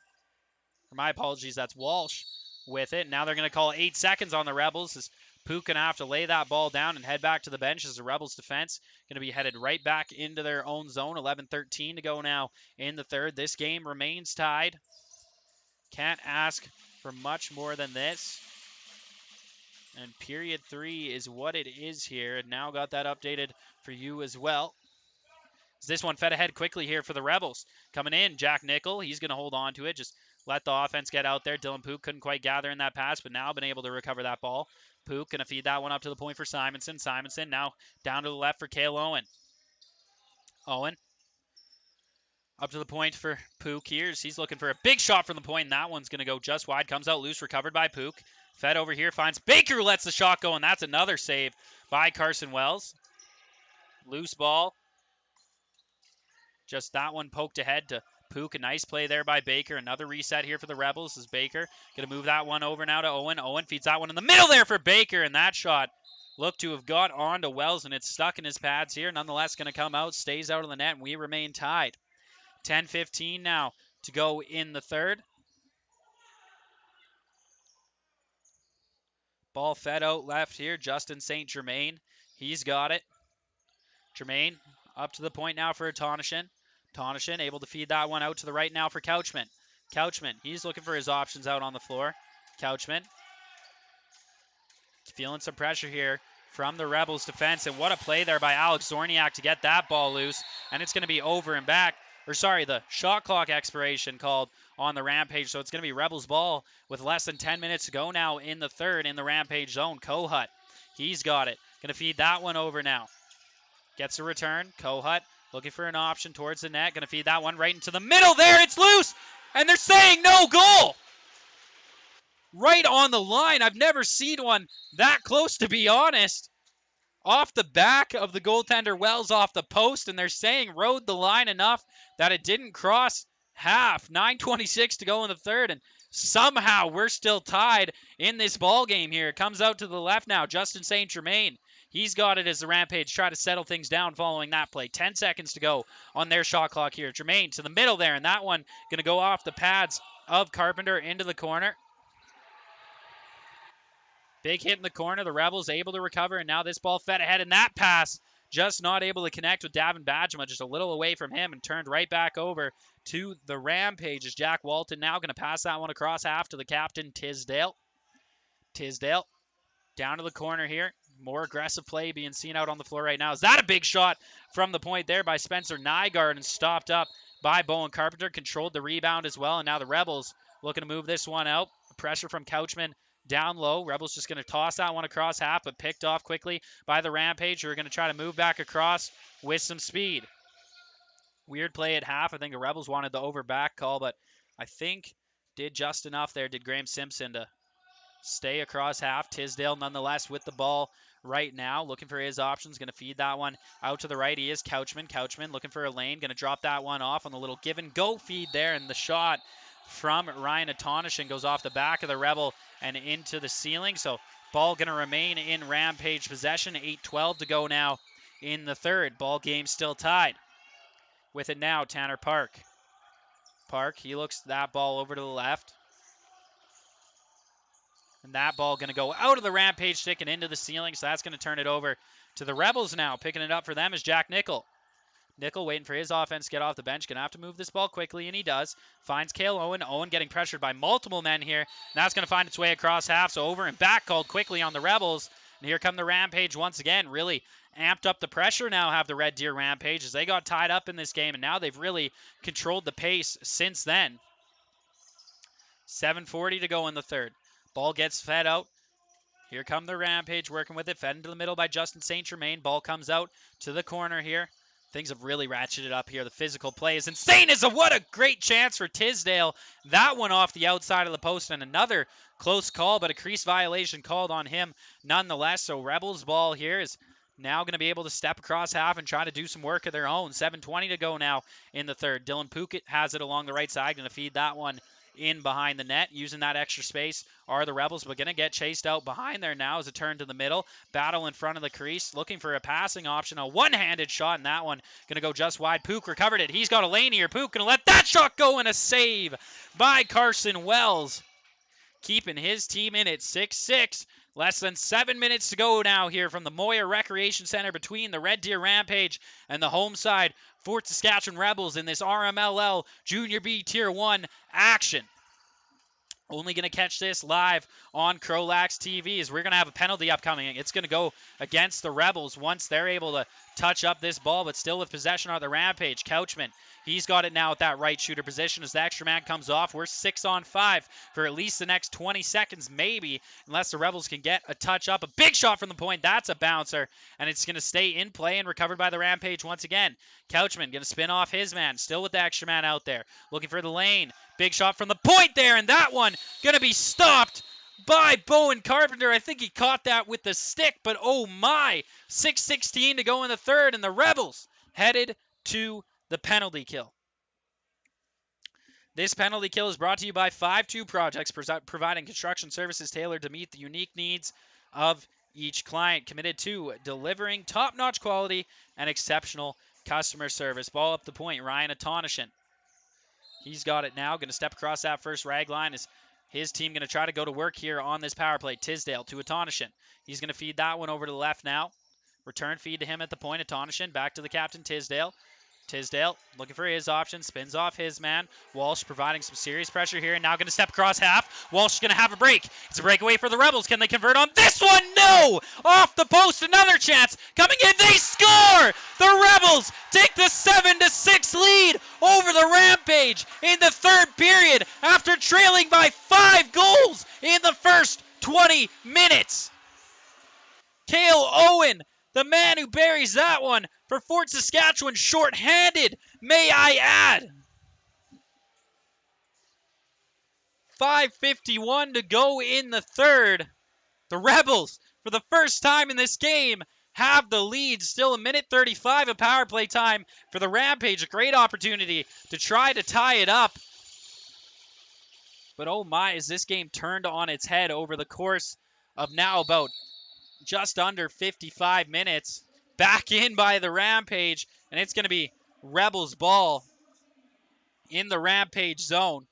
My apologies, that's Walsh with it. Now they're going to call 8 seconds on the Rebels as Pook going to have to lay that ball down and head back to the bench as the Rebels defense going to be headed right back into their own zone. 11:13 to go now in the third. This game remains tied. Can't ask for much more than this. And period 3 is what it is here. And now got that updated for you as well. This one fed ahead quickly here for the Rebels. Coming in, Jack Nickel. He's going to hold on to it. Just let the offense get out there. Dylan Pook couldn't quite gather in that pass, but now been able to recover that ball. Pook going to feed that one up to the point for Simonson. Simonson now down to the left for Cale Owen. Owen up to the point for Pook here. He's looking for a big shot from the point, and that one's going to go just wide. Comes out loose, recovered by Pook. Fed over here, finds Baker, who lets the shot go, and that's another save by Carson Wells. Loose ball. Just that one poked ahead to Pook. A nice play there by Baker. Another reset here for the Rebels as Baker going to move that one over now to Owen. Owen feeds that one in the middle there for Baker, and that shot looked to have got on to Wells, and it's stuck in his pads here. Nonetheless, going to come out, stays out of the net, and we remain tied. 10:15 now to go in the third. Ball fed out left here. Justin St. Germain. He's got it. Germain up to the point now for Tonashin. Tonashin able to feed that one out to the right now for Couchman. Couchman, he's looking for his options out on the floor. Couchman feeling some pressure here from the Rebels defense. And what a play there by Alex Zorniak to get that ball loose. And it's going to be over and back. Or sorry, the shot clock expiration called on the Rampage. So it's going to be Rebels ball with less than 10 minutes to go now in the third in the Rampage zone. Kohut, he's got it. Going to feed that one over now. Gets a return. Kohut looking for an option towards the net. Going to feed that one right into the middle there. It's loose. And they're saying no goal. Right on the line. I've never seen one that close, to be honest. Off the back of the goaltender Wells off the post. And they're saying rode the line enough that it didn't cross half. 9:26 to go in the third. And somehow we're still tied in this ball game here. It comes out to the left now. Justin St. Germain. He's got it as the Rampage try to settle things down following that play. 10 seconds to go on their shot clock here. Germain to the middle there, and that one going to go off the pads of Carpenter into the corner. Big hit in the corner. The Rebels able to recover, and now this ball fed ahead, and that pass just not able to connect with Davin Badgema, just a little away from him, and turned right back over to the Rampage as Jack Walton now going to pass that one across half to the captain, Tisdale. Tisdale down to the corner here. More aggressive play being seen out on the floor right now. Is that a big shot from the point there by Spencer Nygaard and stopped up by Bowen Carpenter. Controlled the rebound as well. And now the Rebels looking to move this one out. Pressure from Couchman down low. Rebels just going to toss that one across half, but picked off quickly by the Rampage, who are going to try to move back across with some speed. Weird play at half. I think the Rebels wanted the over back call, but I think did just enough there, did Graham Simpson, to stay across half. Tisdale nonetheless with the ball right now, looking for his options. Going to feed that one out to the right. He is Couchman. Couchman looking for a lane. Going to drop that one off on the little give and go feed there. And the shot from Ryan Atonishin goes off the back of the Rebel and into the ceiling. So ball going to remain in Rampage possession. 8:12 to go now in the third. Ball game still tied. With it now, Tanner Park. Park, he looks that ball over to the left. And that ball going to go out of the Rampage stick and into the ceiling. So that's going to turn it over to the Rebels now. Picking it up for them is Jack Nickel. Nickel waiting for his offense to get off the bench. Going to have to move this ball quickly, and he does. Finds Cale Owen. Owen getting pressured by multiple men here. And that's going to find its way across half. So over and back called quickly on the Rebels. And here come the Rampage once again. Really amped up the pressure now, have the Red Deer Rampage, as they got tied up in this game. And now they've really controlled the pace since then. 7:40 to go in the third. Ball gets fed out. Here come the Rampage working with it. Fed into the middle by Justin St. Germain. Ball comes out to the corner here. Things have really ratcheted up here. The physical play is insane. What a great chance for Tisdale. That one off the outside of the post, and another close call, but a crease violation called on him nonetheless. So Rebels ball here is now going to be able to step across half and try to do some work of their own. 7:20 to go now in the third. Dylan Puckett has it along the right side. Going to feed that one in behind the net. Using that extra space are the Rebels, but going to get chased out behind there now as a turn to the middle. Battle in front of the crease, looking for a passing option. A one-handed shot, and that one going to go just wide. Pook recovered it. He's got a lane here. Pook going to let that shot go, and a save by Carson Wells, keeping his team in at 6-6. Less than 7 minutes to go now here from the Moyer Recreation Center between the Red Deer Rampage and the home side Fort Saskatchewan Rebels in this RMLL Junior B Tier 1 action. Only going to catch this live on CROW LAX TV, as we're going to have a penalty upcoming. It's going to go against the Rebels once they're able to touch up this ball, but still with possession on the Rampage. Couchman, he's got it now at that right shooter position as the extra man comes off. We're 6-on-5 for at least the next 20 seconds, maybe, unless the Rebels can get a touch up. A big shot from the point. That's a bouncer, and it's going to stay in play and recovered by the Rampage once again. Couchman going to spin off his man, still with the extra man out there, looking for the lane. Big shot from the point there, and that one going to be stopped by Bowen Carpenter. I think he caught that with the stick, but oh my. 6:16 to go in the third, and the Rebels headed to the penalty kill. This penalty kill is brought to you by 5-2 Projects, providing construction services tailored to meet the unique needs of each client, committed to delivering top-notch quality and exceptional customer service. Ball up the point, Ryan Atonishin. He's got it now. Going to step across that first rag line. Is his team going to try to go to work here on this power play? Tisdale to Atonishin. He's going to feed that one over to the left now. Return feed to him at the point. Atonishin back to the captain, Tisdale. Tisdale looking for his option. Spins off his man. Walsh providing some serious pressure here. And now going to step across half. Walsh is going to have a break. It's a breakaway for the Rebels. Can they convert on this one? No! Off the post. Another chance. Coming in. They score! The Rebels take the 7-6 lead over the Rampage in the third period after trailing by 5 goals in the first 20 minutes. Cale Owen, the man who buries that one for Fort Saskatchewan, short-handed, may I add. 5:51 to go in the third. The Rebels, for the first time in this game, have the lead. Still 1:35 of power play time for the Rampage. A great opportunity to try to tie it up. But oh my, is this game turned on its head over the course of now about just under 55 minutes. Back in by the Rampage, and it's going to be Rebels ball in the Rampage zone.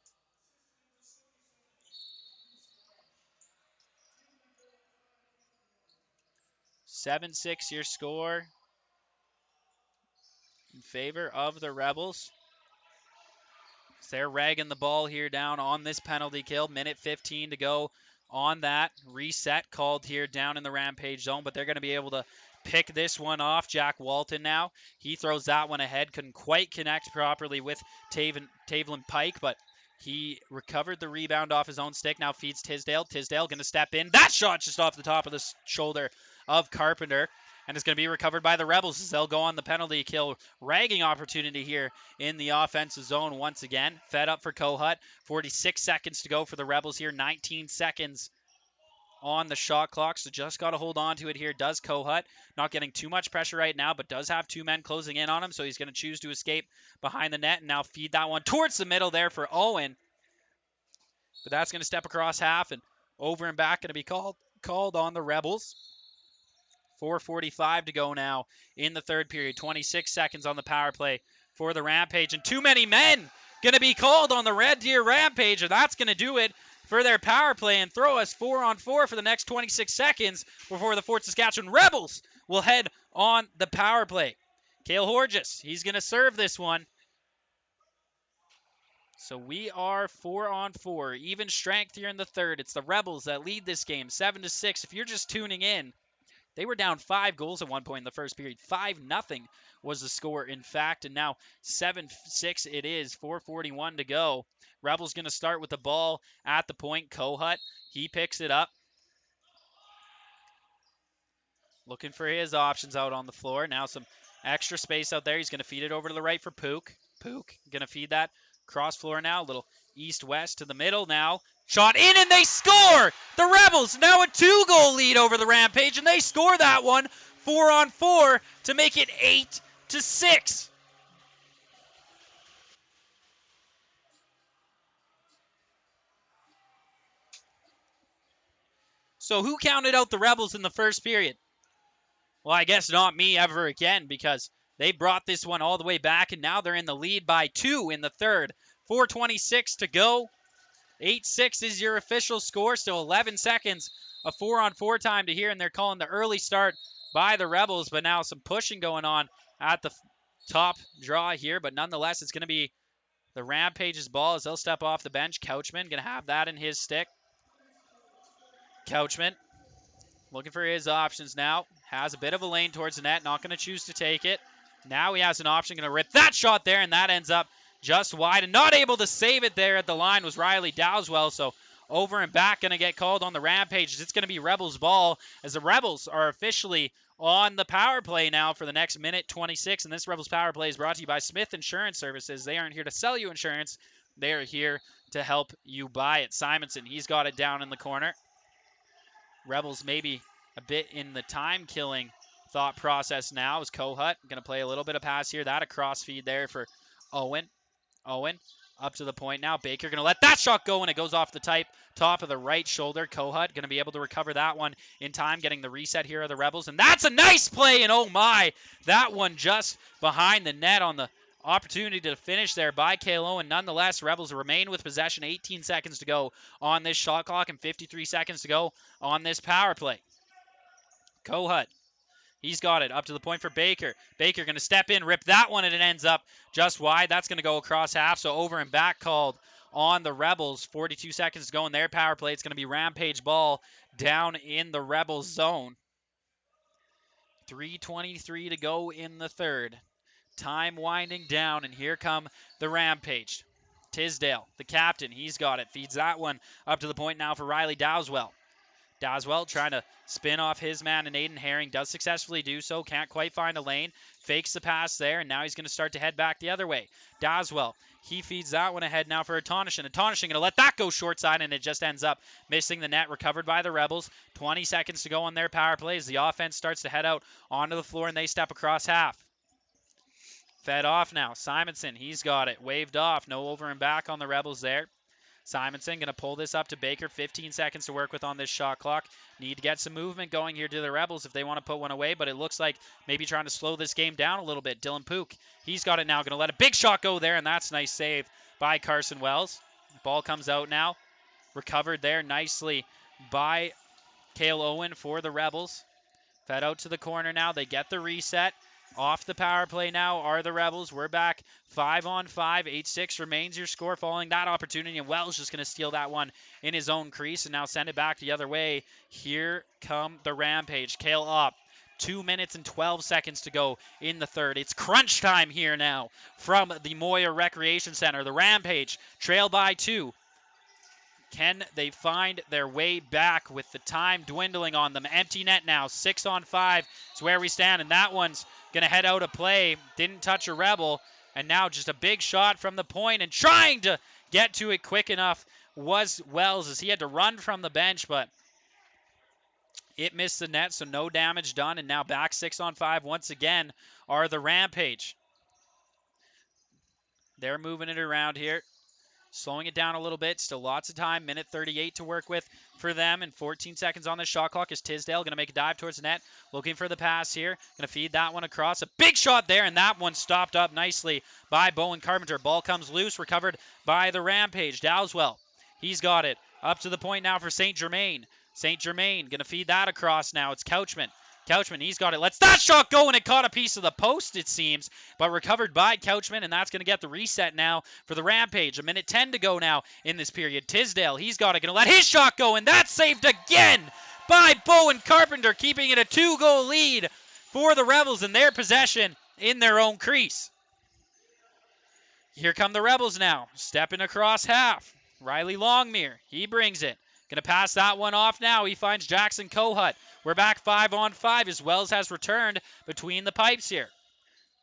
Your score in favor of the Rebels. They're ragging the ball here down on this penalty kill. 1:15 to go on that. Reset called here down in the Rampage zone, but they're going to be able to pick this one off. Jack Walton now. He throws that one ahead. Couldn't quite connect properly with Tavelin Pike, but he recovered the rebound off his own stick. Now feeds Tisdale. Tisdale going to step in. That shot just off the top of the shoulder of Carpenter. And it's going to be recovered by the Rebels as they'll go on the penalty kill. Ragging opportunity here in the offensive zone once again. Fed up for Kohut. 46 seconds to go for the Rebels here. 19 seconds on the shot clock, so just got to hold on to it here. Does Kohut. Not getting too much pressure right now, but does have 2 men closing in on him, so he's going to choose to escape behind the net and now feed that one towards the middle there for Owen. But that's going to step across half and over and back, going to be called on the Rebels. 4:45 to go now in the third period. 26 seconds on the power play for the Rampage, and too many men going to be called on the Red Deer Rampage, and that's going to do it for their power play and throw us 4-on-4 for the next 26 seconds before the Fort Saskatchewan Rebels will head on the power play. Cale Horges, he's going to serve this one. So we are 4-on-4, even strength here in the third. It's the Rebels that lead this game, 7-6. If you're just tuning in, they were down 5 goals at one point in the first period. 5-0 was the score, in fact, and now 7-6 it is. 4:41 to go. Rebels going to start with the ball at the point. Kohut, he picks it up. Looking for his options out on the floor. Now some extra space out there. He's going to feed it over to the right for Pook. Pook going to feed that cross floor now. A little east-west to the middle now. Shot in and they score! The Rebels now a 2-goal lead over the Rampage, and they score that one 4-on-4 to make it 8-6. So who counted out the Rebels in the first period? Well, I guess not me ever again, because they brought this one all the way back, and now they're in the lead by 2 in the third. 4:26 to go. 8-6 is your official score. Still 11 seconds of 4-on-4 time to here, and they're calling the early start by the Rebels, but now some pushing going on at the top draw here, but nonetheless, it's going to be the Rampage's ball as they'll step off the bench. Couchman going to have that in his stick. Couchman looking for his options now. Has a bit of a lane towards the net. Not going to choose to take it. Now he has an option. Going to rip that shot there, and that ends up just wide. And not able to save it there at the line was Riley Dowswell. So over and back going to get called on the Rampage. It's going to be Rebels ball as the Rebels are officially on the power play now for the next minute 26. And this Rebels power play is brought to you by Smith Insurance Services. They aren't here to sell you insurance. They are here to help you buy it. Simonson, he's got it down in the corner. Rebels maybe a bit in the time-killing thought process now as Kohut going to play a little bit of pass here. That a cross feed there for Owen. Owen up to the point now. Baker going to let that shot go, and it goes off the top of the right shoulder. Kohut going to be able to recover that one in time, getting the reset here of the Rebels. And that's a nice play, and oh my, that one just behind the net on the opportunity to finish there by Cale Owen. Nonetheless, Rebels remain with possession. 18 seconds to go on this shot clock and 53 seconds to go on this power play. Kohut, he's got it up to the point for Baker. Baker going to step in, rip that one, and it ends up just wide. That's going to go across half, so over and back called on the Rebels. 42 seconds to go in their power play. It's going to be Rampage ball down in the Rebels zone. 3:23 to go in the third. Time winding down, and here come the Rampage. Tisdale, the captain, he's got it. Feeds that one up to the point now for Riley Dowswell. Dowswell trying to spin off his man, and Aiden Herring does successfully do so. Can't quite find a lane. Fakes the pass there, and now he's going to start to head back the other way. Dowswell, he feeds that one ahead now for Atonishin. Atonishin going to let that go short side, and it just ends up missing the net. Recovered by the Rebels. 20 seconds to go on their power play as the offense starts to head out onto the floor, and they step across half. Fed off now. Simonson, he's got it. Waved off. No over and back on the Rebels there. Simonson going to pull this up to Baker. 15 seconds to work with on this shot clock. Need to get some movement going here to the Rebels if they want to put one away, but it looks like maybe trying to slow this game down a little bit. Dylan Pook, he's got it now. Going to let a big shot go there, and that's a nice save by Carson Wells. Ball comes out now. Recovered there nicely by Cale Owen for the Rebels. Fed out to the corner now. They get the reset. Off the power play now are the Rebels. We're back 5-on-5. 8-6 remains your score following that opportunity. And Wells just going to steal that one in his own crease and now send it back the other way. Here come the Rampage. Cale up. 2 minutes and 12 seconds to go in the third. It's crunch time here now from the Moyer Recreation Center. The Rampage trail by 2. Can they find their way back with the time dwindling on them? Empty net now. 6-on-5 is where we stand, and that one's going to head out of play. Didn't touch a Rebel, and now just a big shot from the point, and trying to get to it quick enough was Wells as he had to run from the bench, but it missed the net, so no damage done, and now back 6-on-5 once again are the Rampage. They're moving it around here. Slowing it down a little bit. Still lots of time. Minute 38 to work with for them. And 14 seconds on the shot clock is Tisdale going to make a dive towards the net. Looking for the pass here. Going to feed that one across. A big shot there, and that one stopped up nicely by Bowen Carpenter. Ball comes loose. Recovered by the Rampage. Dowswell, he's got it. Up to the point now for St. Germain. St. Germain going to feed that across now. It's Couchman. Couchman, he's got it. Let's that shot go, and it caught a piece of the post, it seems, but recovered by Couchman, and that's going to get the reset now for the Rampage. 1:10 to go now in this period. Tisdale, he's got it. Going to let his shot go, and that's saved again by Bowen Carpenter, keeping it a 2-goal lead for the Rebels in their possession in their own crease. Here come the Rebels now, stepping across half. Riley Longmire, he brings it. Going to pass that one off now. He finds Jackson Kohut. We're back 5-on-5 as Wells has returned between the pipes here.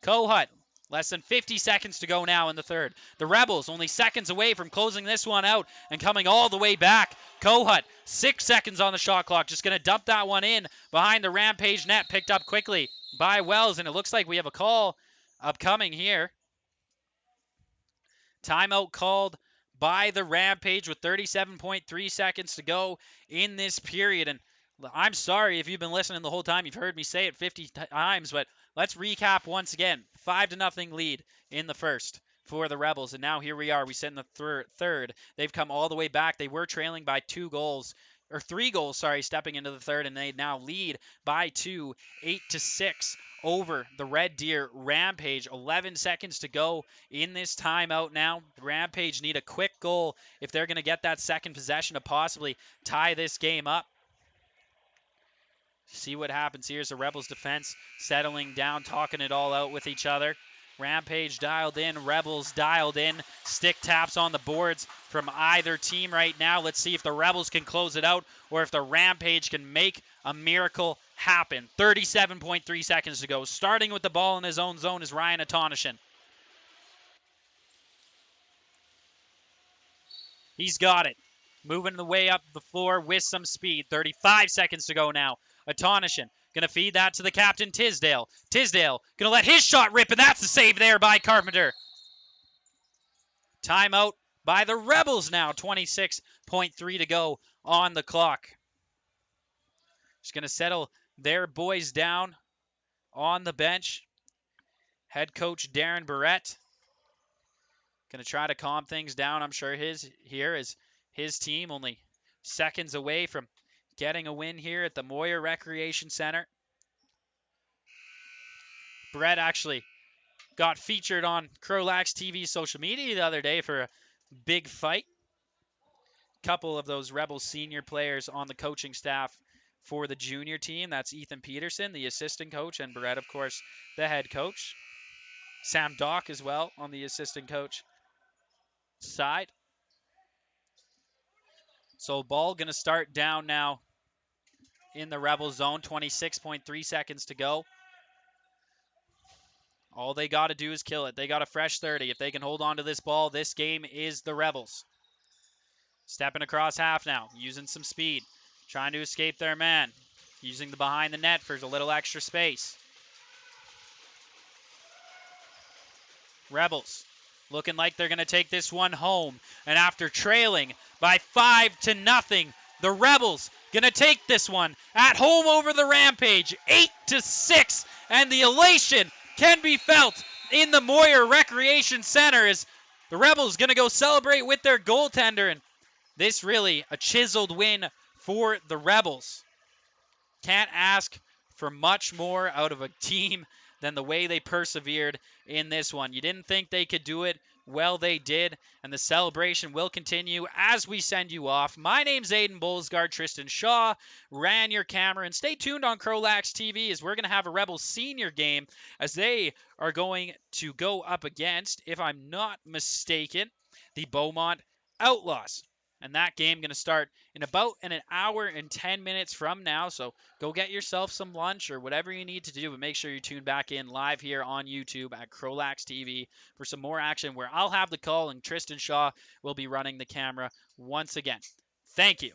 Kohut, less than 50 seconds to go now in the third. The Rebels only seconds away from closing this one out and coming all the way back. Kohut, 6 seconds on the shot clock. Just going to dump that one in behind the Rampage net. Picked up quickly by Wells, and it looks like we have a call upcoming here. Timeout called by the Rampage with 37.3 seconds to go in this period. And I'm sorry if you've been listening the whole time. You've heard me say it 50 times, but let's recap once again. 5-0 lead in the first for the Rebels. And now here we are. We sit in the third. They've come all the way back. They were trailing by 3 goals, stepping into the third, and they now lead by 2, 8-6 over the Red Deer Rampage. 11 seconds to go in this timeout now. The Rampage need a quick goal if they're going to get that second possession to possibly tie this game up. See what happens here as the Rebels defense settling down, talking it all out with each other. Rampage dialed in, Rebels dialed in. Stick taps on the boards from either team right now. Let's see if the Rebels can close it out or if the Rampage can make a miracle happen. 37.3 seconds to go. Starting with the ball in his own zone is Ryan Atonishin. He's got it. Moving the way up the floor with some speed. 35 seconds to go now. Atonishin going to feed that to the captain, Tisdale. Tisdale going to let his shot rip, and that's the save there by Carpenter. Timeout by the Rebels now. 26.3 to go on the clock. Just going to settle their boys down on the bench. Head coach Darren Barrett going to try to calm things down. I'm sure his team only seconds away from getting a win here at the Moyer Recreation Center. Brett actually got featured on CROW LAX TV social media the other day for a big fight. Couple of those Rebels senior players on the coaching staff for the junior team. That's Ethan Peterson, the assistant coach, and Brett, of course, the head coach. Sam Dock as well on the assistant coach side. So ball going to start down now in the Rebel zone. 26.3 seconds to go. All they got to do is kill it. They got a fresh 30. If they can hold on to this ball, this game is the Rebels. Stepping across half now, using some speed, trying to escape their man, using the behind the net for a little extra space. Rebels looking like they're going to take this one home. And after trailing by 5-0, the Rebels going to take this one at home over the Rampage, 8-6. And the elation can be felt in the Moyer Recreation Center as the Rebels going to go celebrate with their goaltender. And this really a chiseled win for the Rebels. Can't ask for much more out of a team than the way they persevered in this one. You didn't think they could do it. Well, they did, and the celebration will continue as we send you off. My name's Aiden Bolsgaard. Tristan Shaw ran your camera, and stay tuned on CROW LAX TV as we're going to have a Rebels senior game as they are going to go up against, if I'm not mistaken, the Beaumont Outlaws. And that game going to start in about an hour and 10 minutes from now. So go get yourself some lunch or whatever you need to do. But make sure you tune back in live here on YouTube at CROW LAX TV for some more action where I'll have the call and Tristan Shaw will be running the camera once again. Thank you.